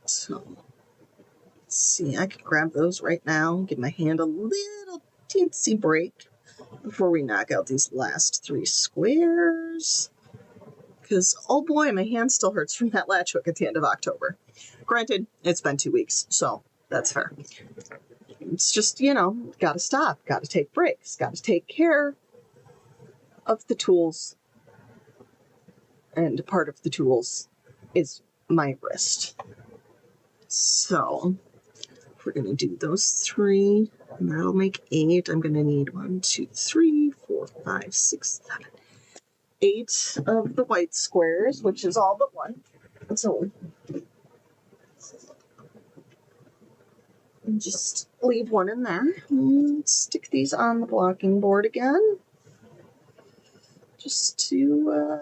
So, let's see, I could grab those right now, give my hand a little teensy break before we knock out these last 3 squares. Because, oh boy, my hand still hurts from that latch hook at the end of October. Granted, it's been 2 weeks, so that's fair. It's just, you know, gotta stop, gotta take breaks, gotta take care of the tools. And part of the tools is my wrist. So, we're going to do those 3, and that'll make 8. I'm going to need 1, 2, 3, 4, 5, 6, 7, 8 of the white squares, which is all but 1. So, just leave 1 in there. And stick these on the blocking board again. Just to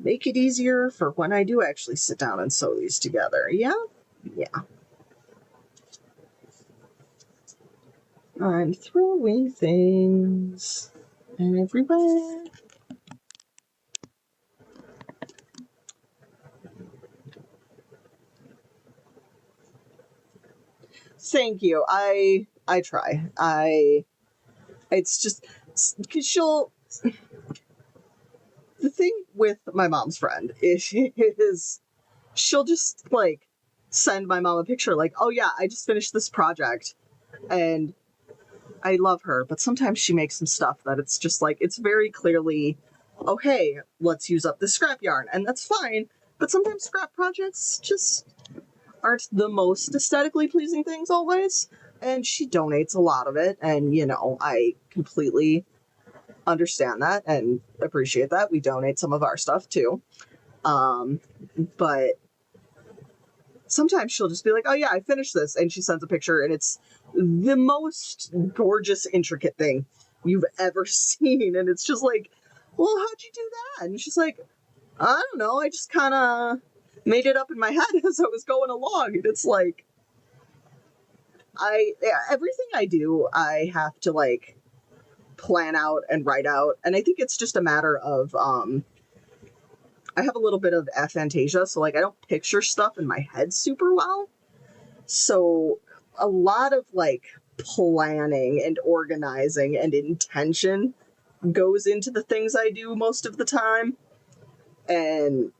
make it easier for when I do actually sit down and sew these together. Yeah? Yeah. I'm throwing things everywhere. Thank you. I try. It's just because the thing with my mom's friend is she'll just like send my mom a picture like, oh yeah, I just finished this project, and I love her, but sometimes she makes some stuff that it's just like, it's very clearly, oh hey, let's use up this scrap yarn, and that's fine, but sometimes scrap projects just aren't the most aesthetically pleasing things always, and she donates a lot of it, and you know, I completely understand that and appreciate that. We donate some of our stuff too, but sometimes she'll just be like, oh yeah, I finished this, and she sends a picture, and it's the most gorgeous, intricate thing you've ever seen, and it's just like, well, how'd you do that? And she's like, I don't know, I just kind of made it up in my head as I was going along. And it's like, everything I do, I have to like plan out and write out. And I think it's just a matter of, I have a little bit of aphantasia, so like I don't picture stuff in my head super well. So a lot of like planning and organizing and intention goes into the things I do most of the time. And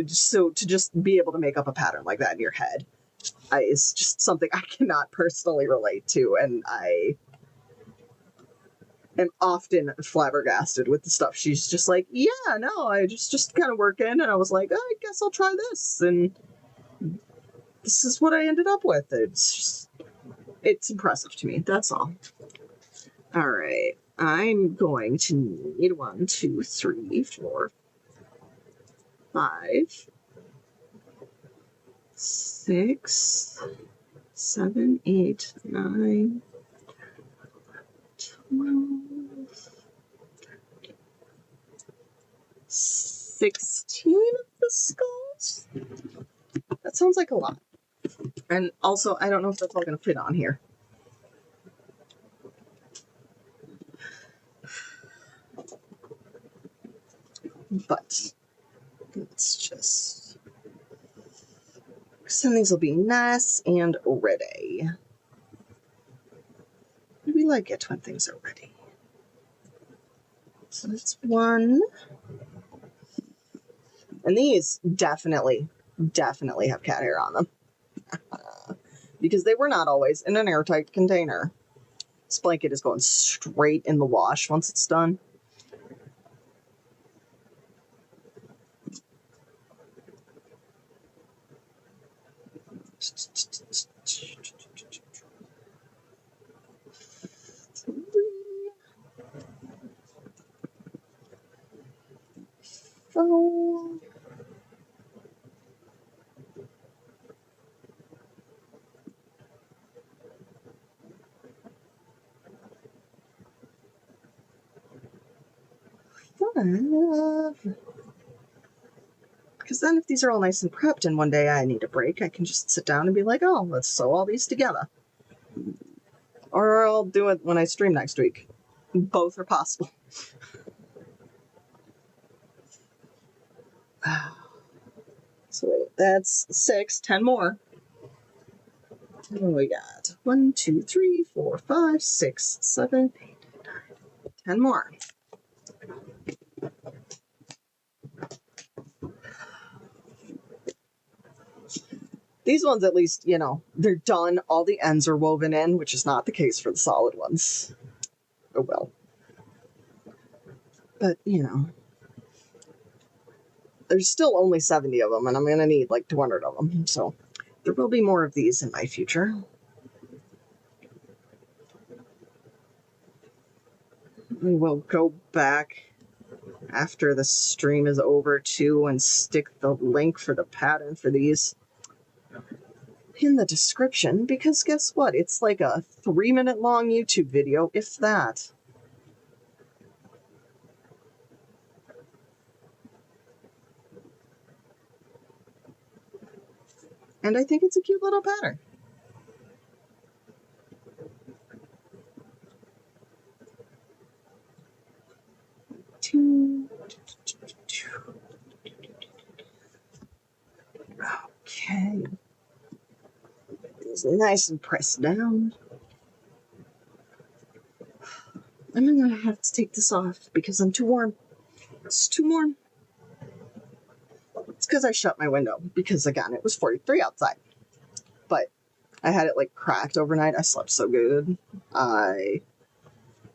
so to just be able to make up a pattern like that in your head is just something I cannot personally relate to, and I am often flabbergasted with the stuff. She's just like, yeah, no, I just kind of working, and I was like, oh, I guess I'll try this, and this is what I ended up with. It's impressive to me, that's all. All right, I'm going to need 1, 2, 3, 4, 5, 6, 7, 8, 9, 12, 16 of the skulls? That sounds like a lot. And also, I don't know if that's all going to fit on here. But let's just... some of these will be nice and ready. We like it when things are ready. So that's 1. And these definitely have cat hair on them. Because they were not always in an airtight container. This blanket is going straight in the wash once it's done. So because then if these are all nice and prepped and one day I need a break, I can just sit down and be like, oh, let's sew all these together. Or I'll do it when I stream next week. Both are possible. So wait, that's 6, 10 more. What do we got? 1, 2, 3, 4, 5, 6, 7, 8, 9, 10 more. These ones, at least, you know, they're done. All the ends are woven in, which is not the case for the solid ones. Oh well. But, you know, there's still only 70 of them, and I'm going to need like 200 of them. So there will be more of these in my future. We will go back after the stream is over too and stick the link for the pattern for these in the description, because guess what? It's like a 3-minute long YouTube video, if that. And I think it's a cute little pattern. Okay. It's nice and pressed down. I'm gonna have to take this off because I'm too warm. It's too warm. It's because I shut my window because, again, it was 43 outside. But I had it like cracked overnight. I slept so good.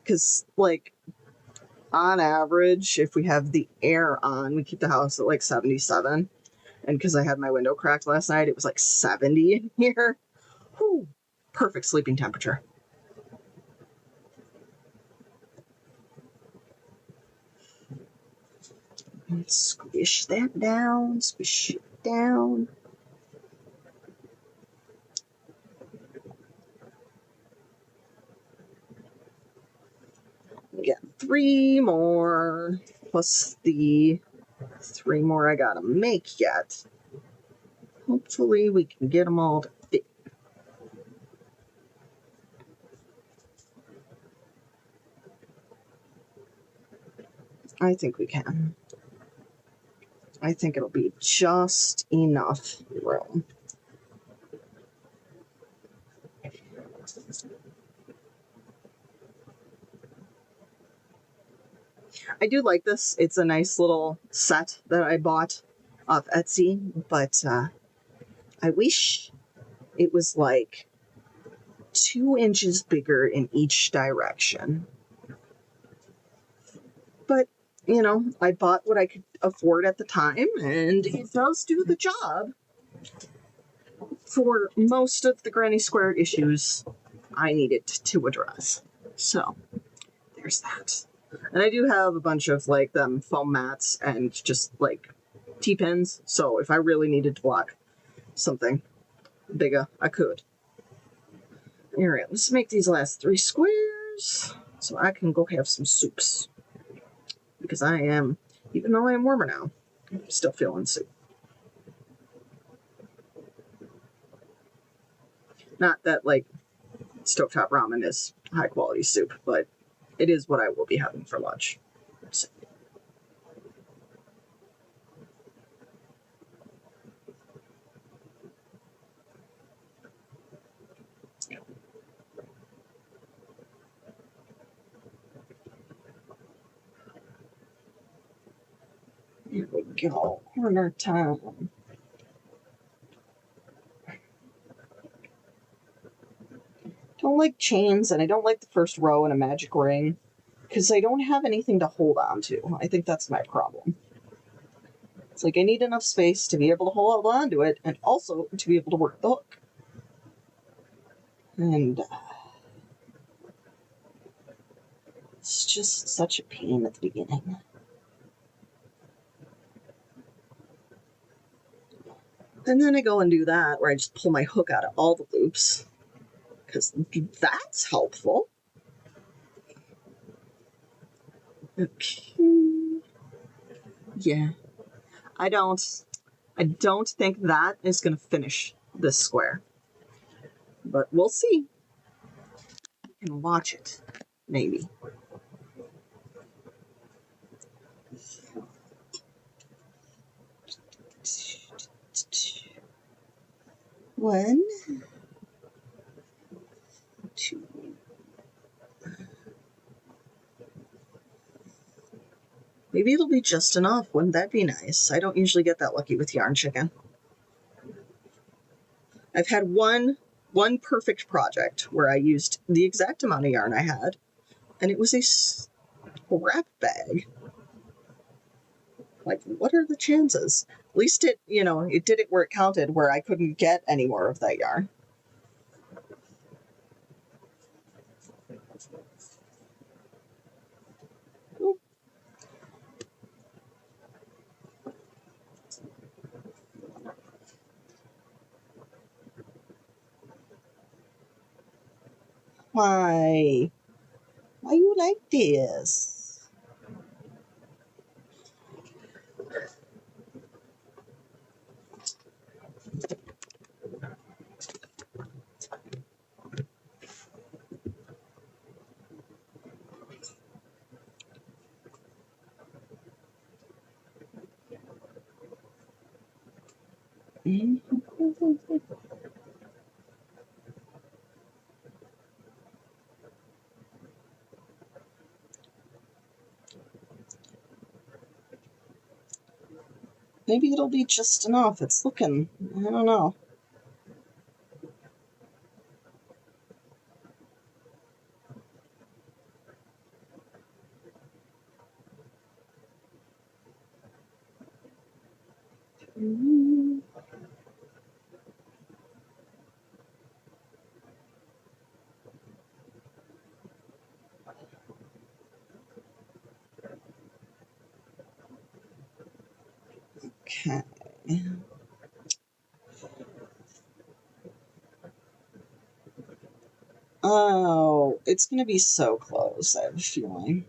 Because like on average, if we have the air on, we keep the house at like 77. And because I had my window cracked last night, it was like 70 in here. Whew, perfect sleeping temperature. Let's squish that down, squish it down. We got 3 more, plus the 3 more I gotta make yet. Hopefully we can get them all to fit. I think we can. I think it'll be just enough room. I do like this. It's a nice little set that I bought off Etsy, but I wish it was like 2 inches bigger in each direction. But, you know, I bought what I could afford at the time, and it does do the job for most of the granny square issues I needed to address. So, there's that. And I do have a bunch of like them foam mats and just like T-pins. So if I really needed to block something bigger, I could. All right, let's make these last 3 squares so I can go have some soups. Because I am, even though I am warmer now, I'm still feeling soup. Not that like stovetop ramen is high quality soup, but it is what I will be having for lunch. So. Here we go, corner time. Don't like chains, and I don't like the first row in a magic ring because I don't have anything to hold on to. I think that's my problem. It's like I need enough space to be able to hold on to it and also to be able to work the hook. And it's just such a pain at the beginning. And then I go and do that where I just pull my hook out of all the loops, because that's helpful. Okay. Yeah. I don't think that is going to finish this square. But we'll see. You can watch it, maybe. One, two. Maybe it'll be just enough. Wouldn't that be nice? I don't usually get that lucky with yarn chicken. I've had one perfect project where I used the exact amount of yarn I had, and it was a scrap bag. Like, what are the chances? At least it did it where it counted, where I couldn't get any more of that yarn. Ooh. Why? Why you like this? Maybe it'll be just enough. It's looking, I don't know. Okay. Oh, it's going to be so close, I have a feeling.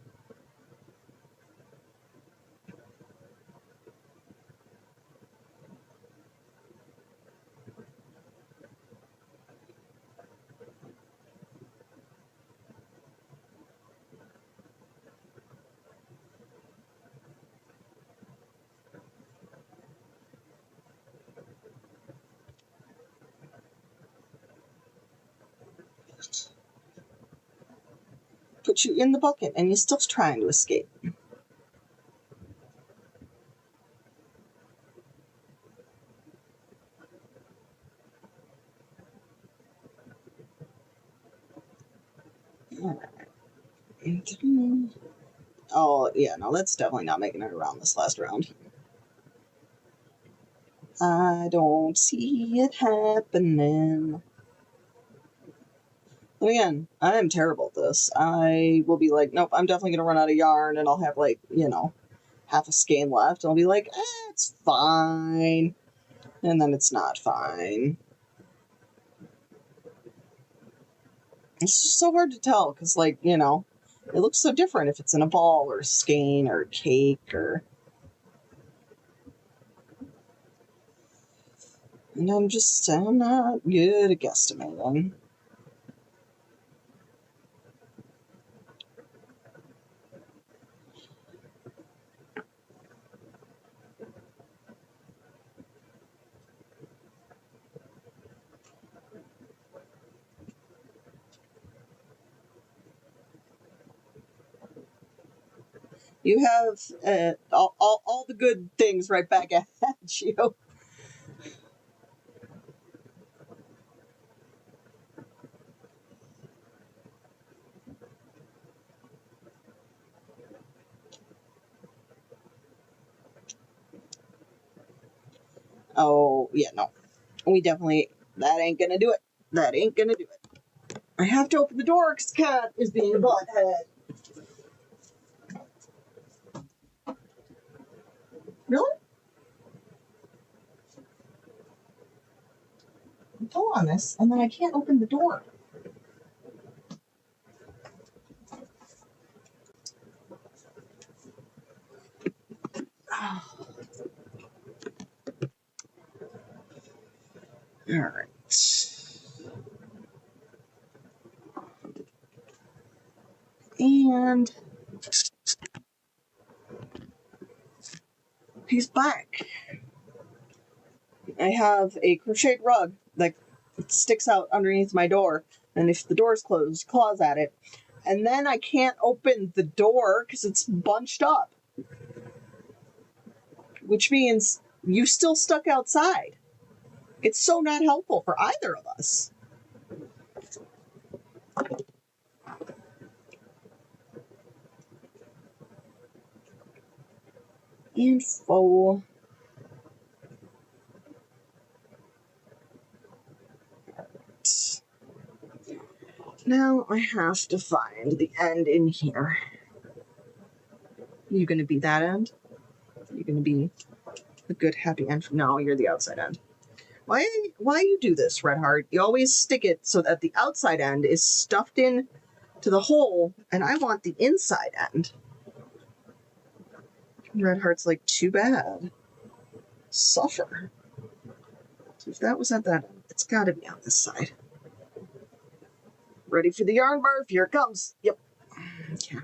Put you in the bucket and you're still trying to escape. Oh, yeah, no, that's definitely not making it around this last round. I don't see it happening. And again, I am terrible at this. I will be like, nope, I'm definitely going to run out of yarn, and I'll have, like, half a skein left, and I'll be like, it's fine. And then it's not fine. It's so hard to tell, because, like, it looks so different if it's in a ball, or a skein, or a cake, or... And I'm not good at guesstimating. You have all the good things right back at you. Oh, yeah, no. That ain't gonna do it. That ain't gonna do it. I have to open the door because Cat is being a butthead. Really? on this, and then I can't open the door. Oh. All right. And he's back. I have a crocheted rug that sticks out underneath my door, and if the door's closed, claws at it. And then I can't open the door because it's bunched up, which means you still stuck outside. It's so not helpful for either of us. Info. Now I have to find the end in here. You gonna be that end? You gonna be the good happy end? No, you're the outside end. Why you do this, Red Heart? You always stick it so that the outside end is stuffed in to the hole, and I want the inside end. Red Heart's like, too bad. Suffer. So if that was at that end, it's gotta be on this side. Ready for the yarn barf? Here it comes. Yep. Yeah.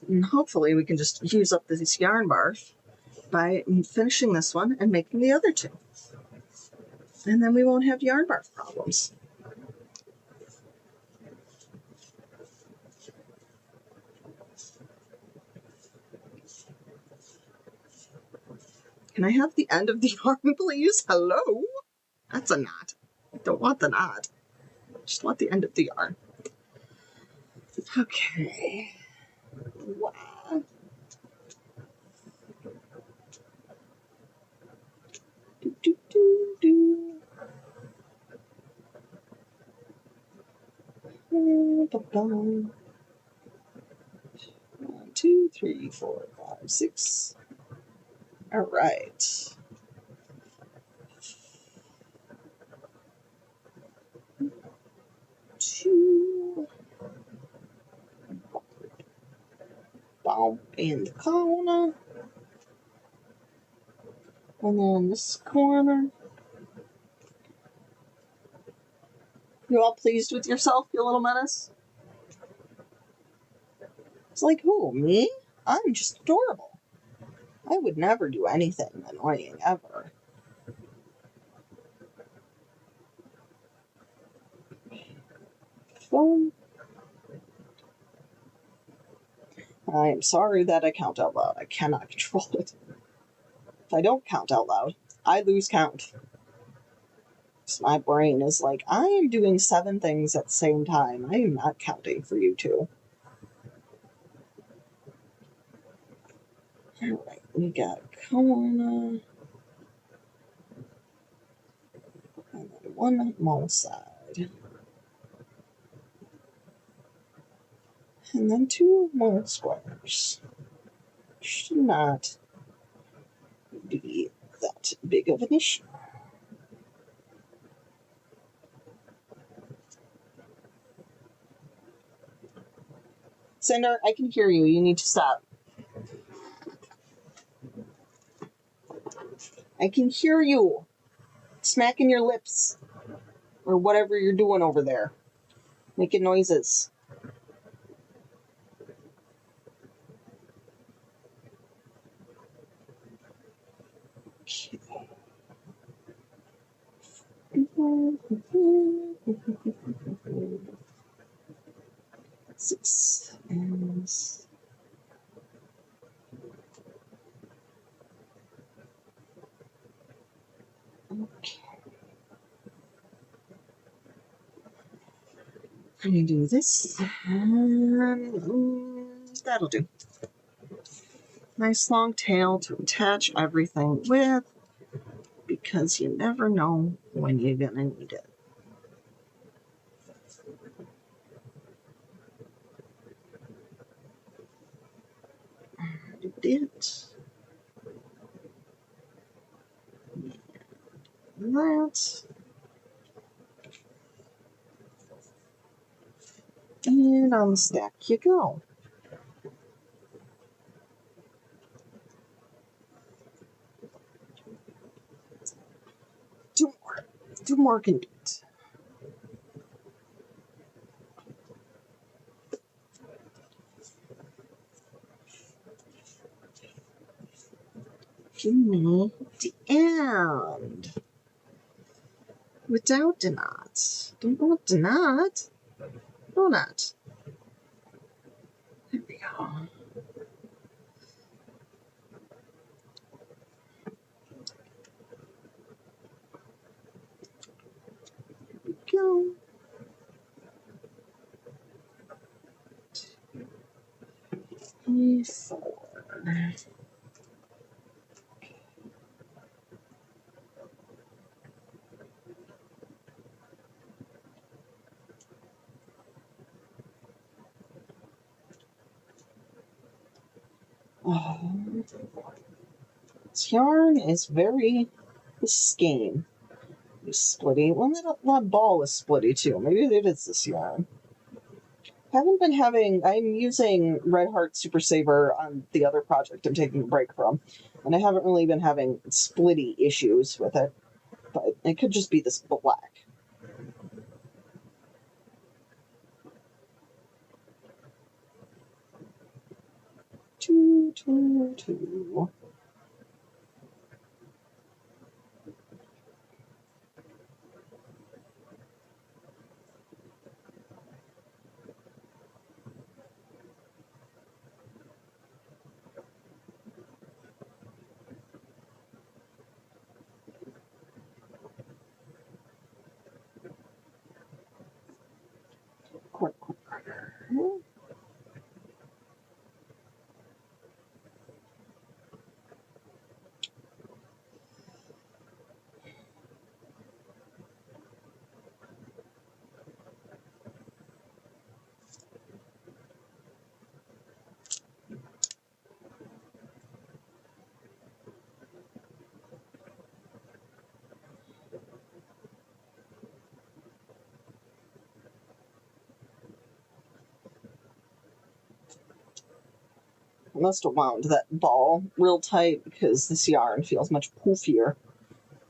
And hopefully we can just use up this yarn barf by finishing this one and making the other two. And then we won't have yarn barf problems. Can I have the end of the yarn, please? Hello? That's a knot. I don't want the knot. I just want the end of the yarn. Okay. Wow. Do, do, do, do. 1, 2, 3, 4, 5, 6. All right. Two. Bump in the corner. And then this corner. You all pleased with yourself, you little menace? It's like, who, me? I'm just adorable. I would never do anything annoying, ever. Phone. I am sorry that I count out loud. I cannot control it. If I don't count out loud, I lose count. So my brain is like, I am doing 7 things at the same time. I am not counting for you two. Alright, we got corner. And then 1 more side. And then 2 more squares. Should not be that big of an issue. Cinder, I can hear you. You need to stop. I can hear you smacking your lips or whatever you're doing over there, making noises. Okay. 6 ends. Okay. I'm going to do this, and that'll do. Nice long tail to attach everything with, because you never know when you're going to need it. it. That. And on the stack you go. Two more. Two more can do it. Give me the end. Without the knot. Don't want the knot. No knot. There we go. There we go. 4. Oh, this yarn is very skein. Splitty. Well, that ball was splitty too. Maybe it is this yarn. Haven't been having. I'm using Red Heart Super Saver on the other project I'm taking a break from, and I haven't really been having splitty issues with it. But it could just be this black. Two. Quick. I must have wound that ball real tight because this yarn feels much poofier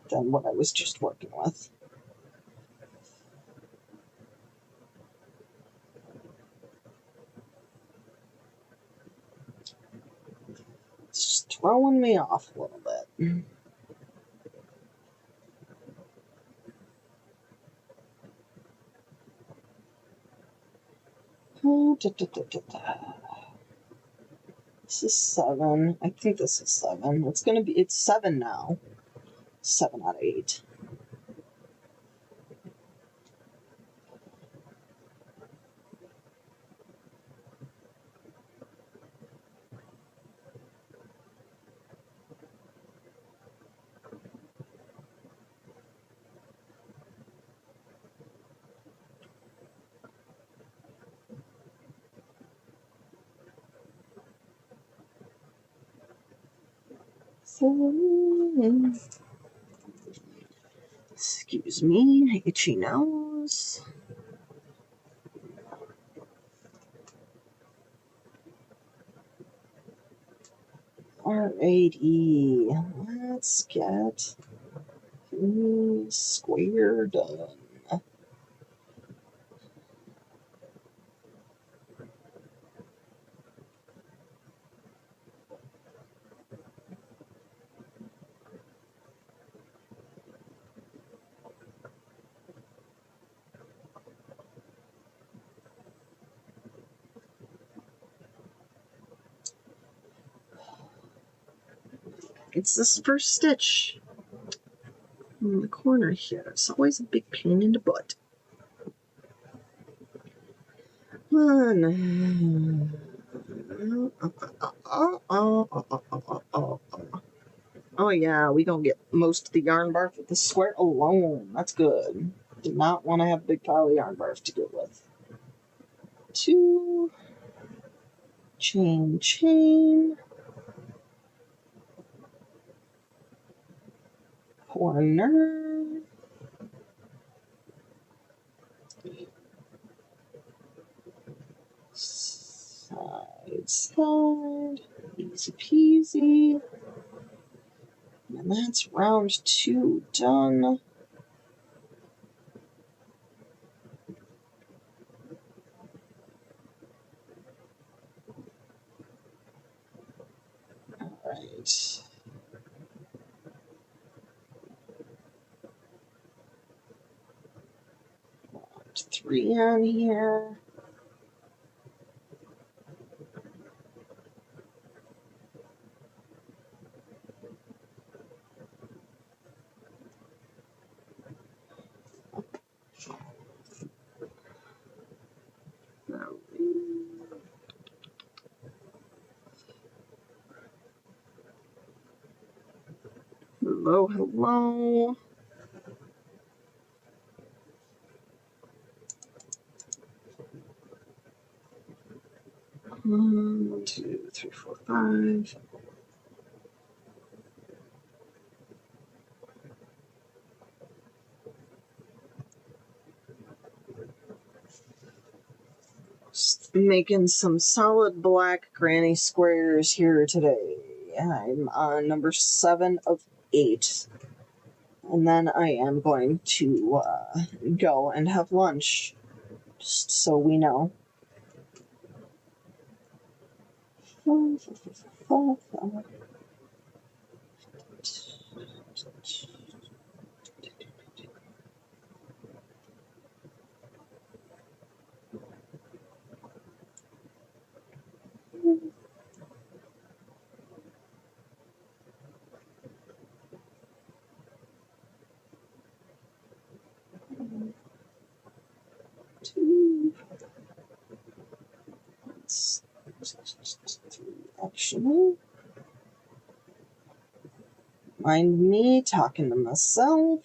than what I was just working with. It's just throwing me off a little bit. This is 7. I think this is 7. It's 7 now. 7 out of 8. Excuse me, itchy nose. Alrighty, let's get the square done. It's this first stitch in the corner here. It's always a big pain in the butt. Oh yeah, we gonna get most of the yarn barf with the square alone. That's good. Do not want to have a big pile of yarn barf to deal with. 2 chain. corner. Side, side, easy peasy. And that's round 2 done. All right. Round 3 on here. Hello, hello. One, 2, 3, 4, 5. Just making some solid black granny squares here today. I'm on number 7 of 8. And then I am going to go and have lunch, just so we know. Actually, mind me talking to myself.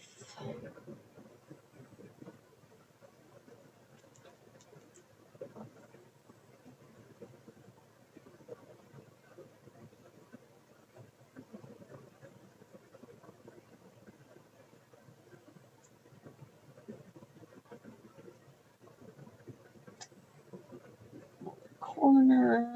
Corner.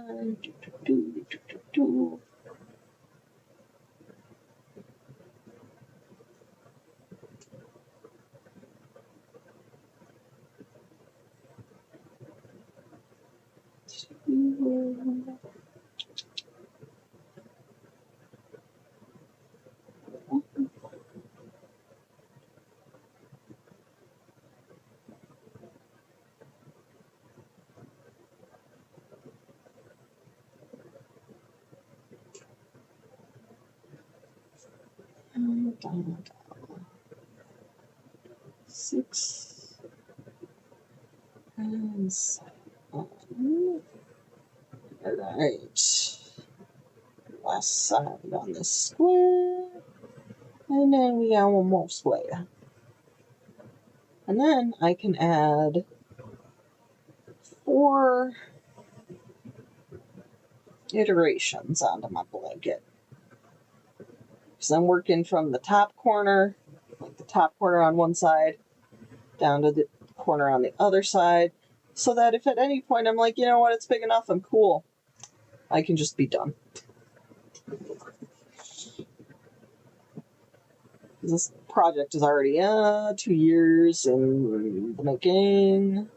Down. 6 and 7. Alright. Last side on this square. And then we got one more square. And then I can add 4 iterations onto my blanket. Because I'm working from the top corner, like the top corner on one side, down to the corner on the other side, so that if at any point I'm like, you know what, it's big enough, I'm cool, I can just be done. This project is already 2 years in the making.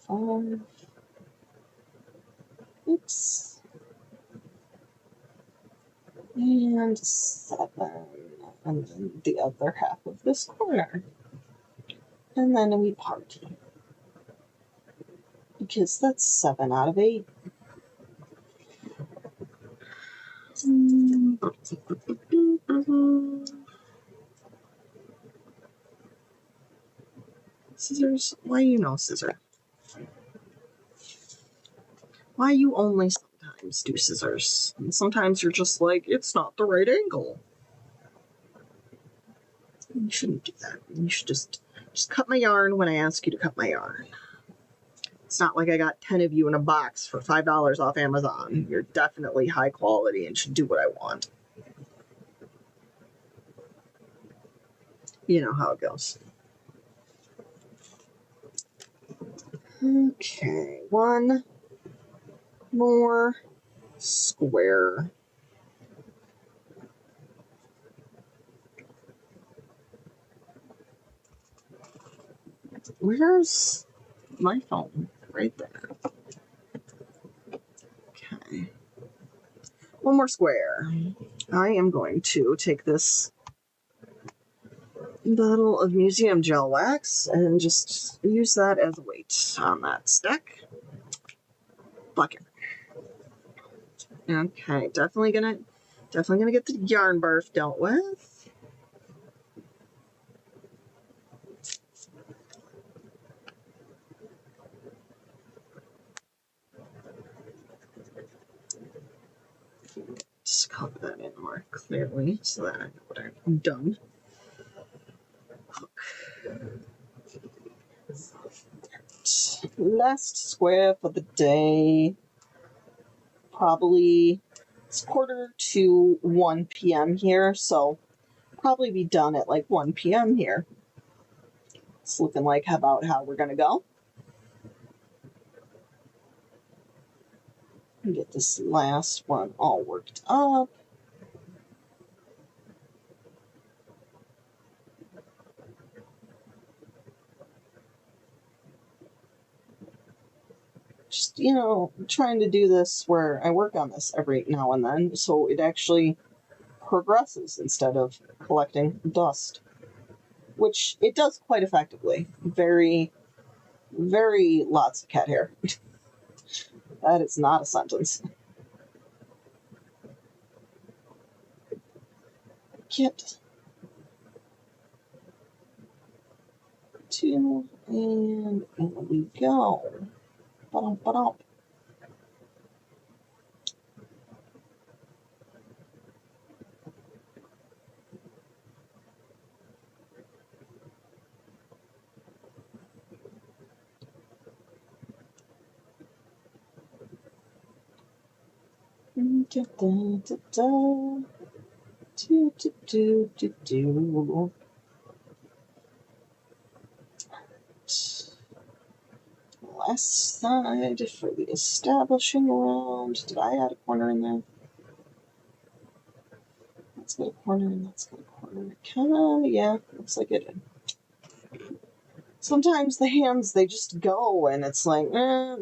Five, 6, and 7, and then the other half of this corner. And then we party. Because that's 7 out of 8. Scissors? Why you know scissor? Why you only sometimes do scissors? And sometimes you're just like, it's not the right angle. You shouldn't do that. You should just cut my yarn when I ask you to cut my yarn. It's not like I got 10 of you in a box for $5 off Amazon. You're definitely high quality and should do what I want. You know how it goes. Okay, one more square. Where's my phone? Right there. Okay. One more square. I am going to take this bottle of museum gel wax and just use that as a weight on that stack. Bucket. Okay, definitely gonna get the yarn barf dealt with. Just color that in more clearly so that I know what I've done. Last square for the day. Probably it's 1:45 p.m. here, so probably be done at like 1 p.m. here. It's looking like about how we're gonna go. Get this last one all worked up. Just, you know, trying to do this where I work on this every now and then so it actually progresses instead of collecting dust, which it does quite effectively. Very, very lots of cat hair. That is not a sentence. Get 2, and there we go. Ba-dum, ba-dum. Last side for the establishing round. Did I add a corner in there? That's got a corner and that's got a corner. Kinda, yeah, looks like it did. Sometimes the hands, they just go and it's like, I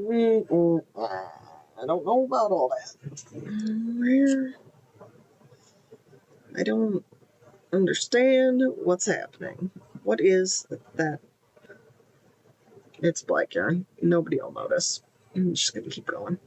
don't know about all that. Where? I don't understand what's happening. What is that? It's black yarn. Nobody will notice. I'm just going to keep going.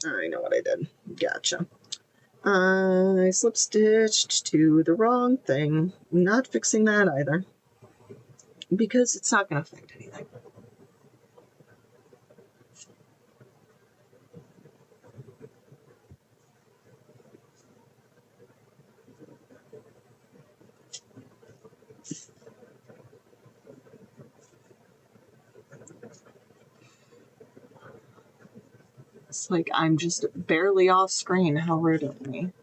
I know what I did. Gotcha. I slip stitched to the wrong thing. Not fixing that either. Because it's not going to affect anything. It's like I'm just barely off screen. How rude of me.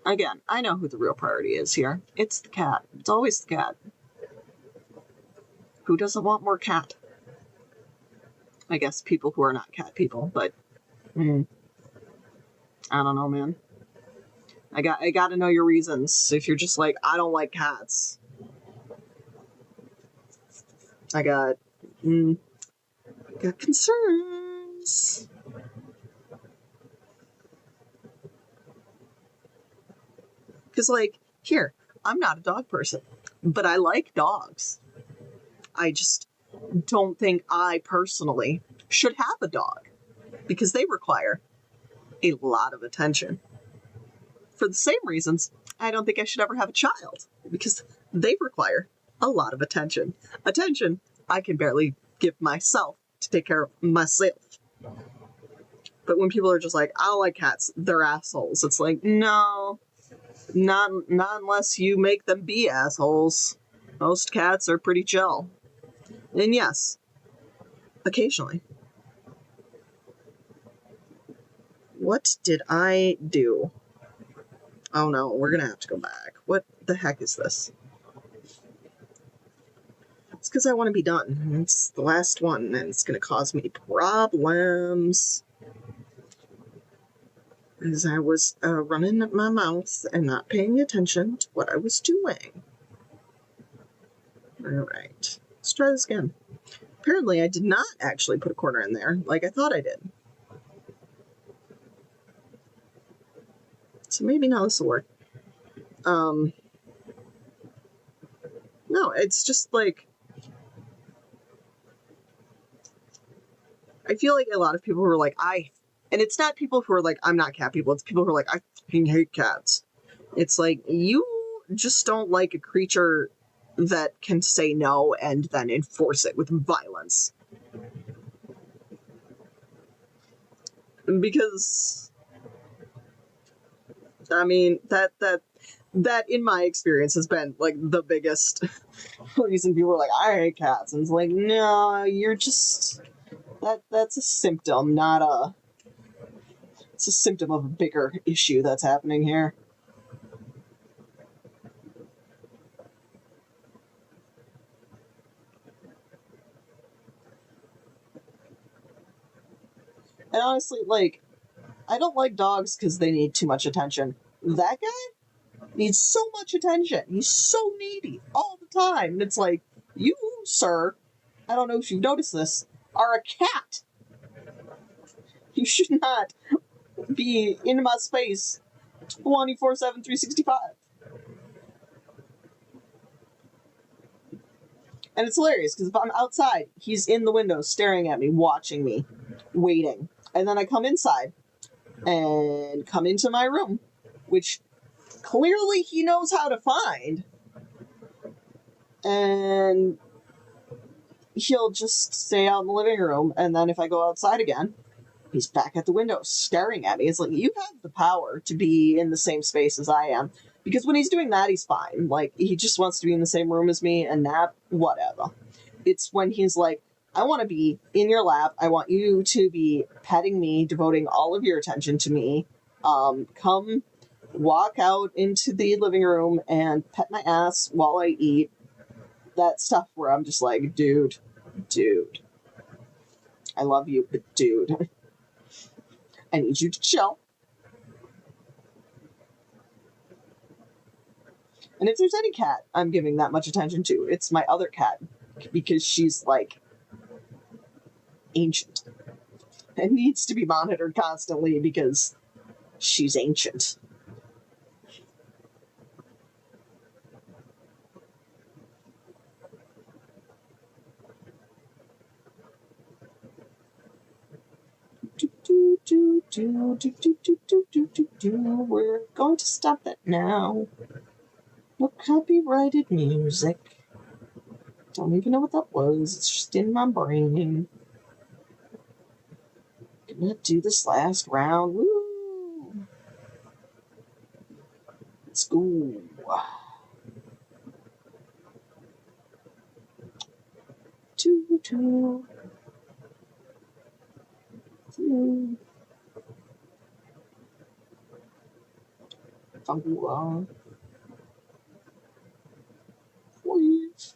Again, I know who the real priority is here. It's the cat. It's always the cat. Who doesn't want more cat? I guess people who are not cat people, but I don't know, man. I got to know your reasons. If you're just like, I don't like cats. I got concerns. Because, like, here, I'm not a dog person, but I like dogs. I just don't think I personally should have a dog because they require a lot of attention. for the same reasons, I don't think I should ever have a child, because they require a lot of attention. Attention I can barely give myself to take care of myself. But when people are just like, I don't like cats, they're assholes. It's like, no, not unless you make them be assholes. Most cats are pretty chill. And yes, occasionally. What did I do? Oh no, we're gonna have to go back. What the heck is this? It's because I want to be done. It's the last one, and it's gonna cause me problems. Because I was running my mouth and not paying attention to what I was doing. Alright, let's try this again. Apparently I did not actually put a corner in there like I thought I did. So maybe now this will work. No, it's just like, I feel like a lot of people who are like, and it's not people who are like, I'm not cat people, it's people who are like, I fucking hate cats. It's like, you just don't like a creature that can say no and then enforce it with violence. Because, I mean, that in my experience has been like the biggest reason people are like, I hate cats. And it's like, no, you're just, that's a symptom, it's a symptom of a bigger issue that's happening here. And honestly, like, I don't like dogs because they need too much attention. That guy needs so much attention. He's so needy all the time. And it's like, you, sir, I don't know if you've noticed this, are a cat. You should not be in my space 24/7, 365. And it's hilarious because if I'm outside, he's in the window staring at me, watching me, waiting. And then I come inside and come into my room, which clearly he knows how to find. And he'll just stay out in the living room. And then if I go outside again, he's back at the window staring at me. It's like, you have the power to be in the same space as I am. Because when he's doing that, he's fine. Like, he just wants to be in the same room as me and nap, whatever. It's when he's like, I want to be in your lap. I want you to be petting me, devoting all of your attention to me. Come walk out into the living room and pet my ass while I eat. That stuff where I'm just like, dude, I love you, but dude, I need you to chill. And if there's any cat I'm giving that much attention to, it's my other cat, because she's like ancient and needs to be monitored constantly because she's ancient. We're going to stop that now. No copyrighted music. Don't even know what that was. It's just in my brain. Gonna do this last round. Woo! Let's go. 2, 2, 3. Please.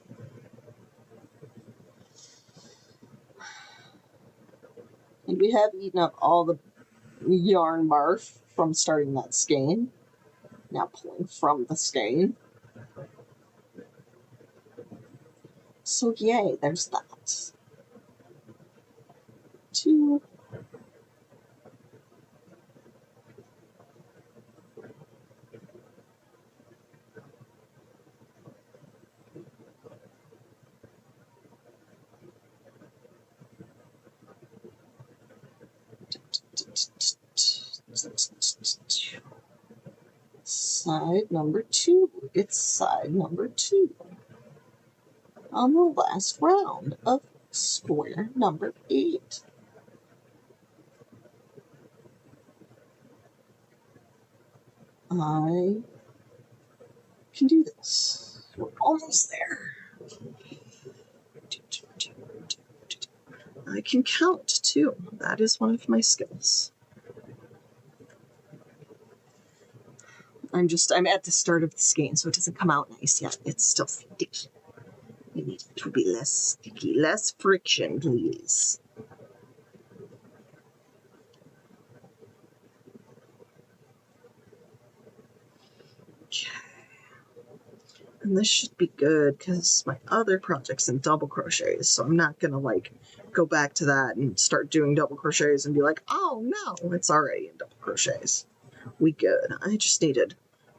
And we have eaten up all the yarn barf from starting that skein. Now pulling from the skein. So yay, there's that. 2. side number 2. It's side number 2 on the last round of square number 8. I can do this. We're almost there. I can count too. That is one of my skills. I'm at the start of this game, so it doesn't come out nice yet. It's still sticky. We need it to be less sticky, less friction, please. Okay. And this should be good because my other project's in double crochets, so I'm not gonna like go back to that and start doing double crochets and be like, oh no, it's already in double crochets. We good. I just needed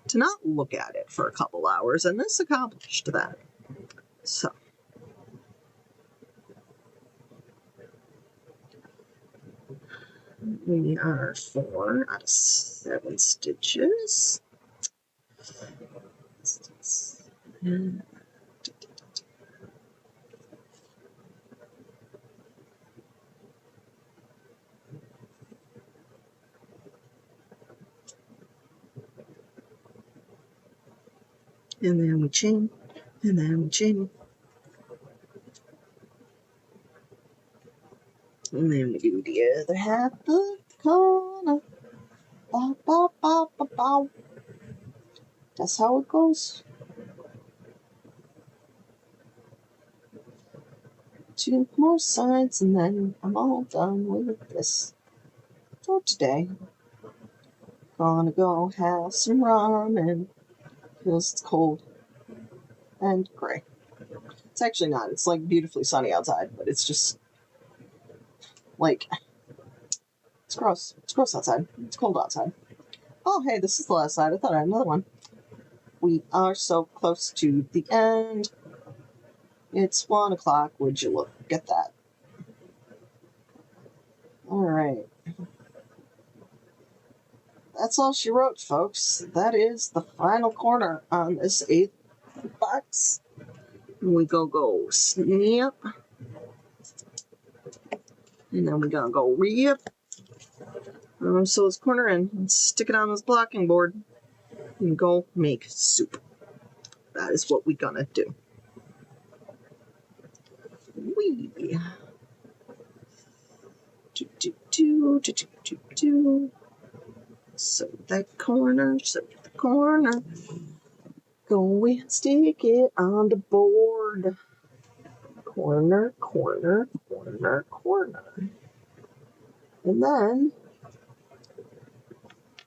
to not look at it for a couple hours, and this accomplished that. So. We are 4 out of 7 stitches. And then we chain, and then we chain. And then we do the other half of the corner. Bow, bow, bow, bow, bow. That's how it goes. 2 more sides, and then I'm all done with this for today. Gonna go have some ramen because it's cold and gray. It's actually not. It's like beautifully sunny outside, but it's just like, it's gross. It's gross outside. It's cold outside. Oh, hey, this is the last side. I thought I had another one. We are so close to the end. It's 1 o'clock. Would you look at that? All right. That's all she wrote, folks. That is the final corner on this 8th box. We go snip. And then we're gonna go rip. So this corner in and stick it on this blocking board and go make soup. That is what we're gonna do. Wee. So that corner, so the corner. Go and stick it on the board. Corner, corner, corner, corner. And then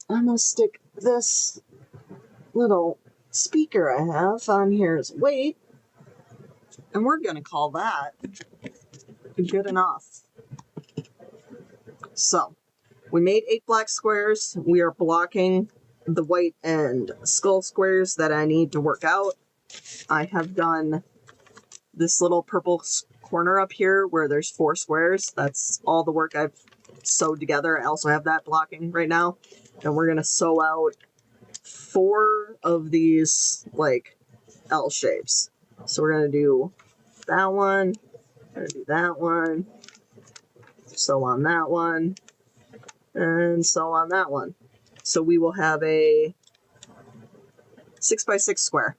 I'm going to stick this little speaker I have on here as weight. And we're going to call that good enough. So we made 8 black squares. We are blocking the white and skull squares that I need to work out. I have done this little purple corner up here where there's 4 squares. That's all the work I've sewed together. I also have that blocking right now. And we're going to sew out 4 of these like L shapes. So we're going to do that one. We're going to do that one. Sew on that one. And sew on that one. So we will have a 6x6 square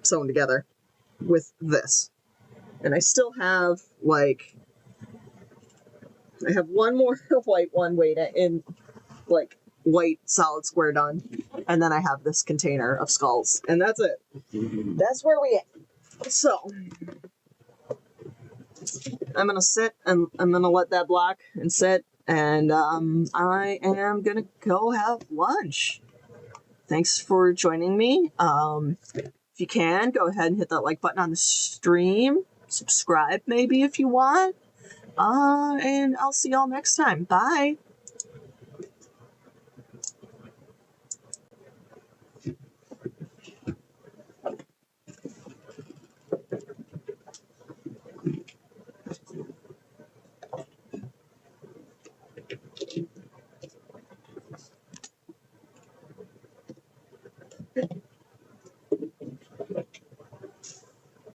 sewn together with this. And I still have like, I have one more white one weight in like white solid square done. And then I have this container of skulls. And that's it. That's where we at. So I'm going to sit and I'm going to let that block and sit. And I am going to go have lunch. Thanks for joining me. If you can, go ahead and hit that like button on the stream. Subscribe maybe if you want. And I'll see y'all next time. Bye.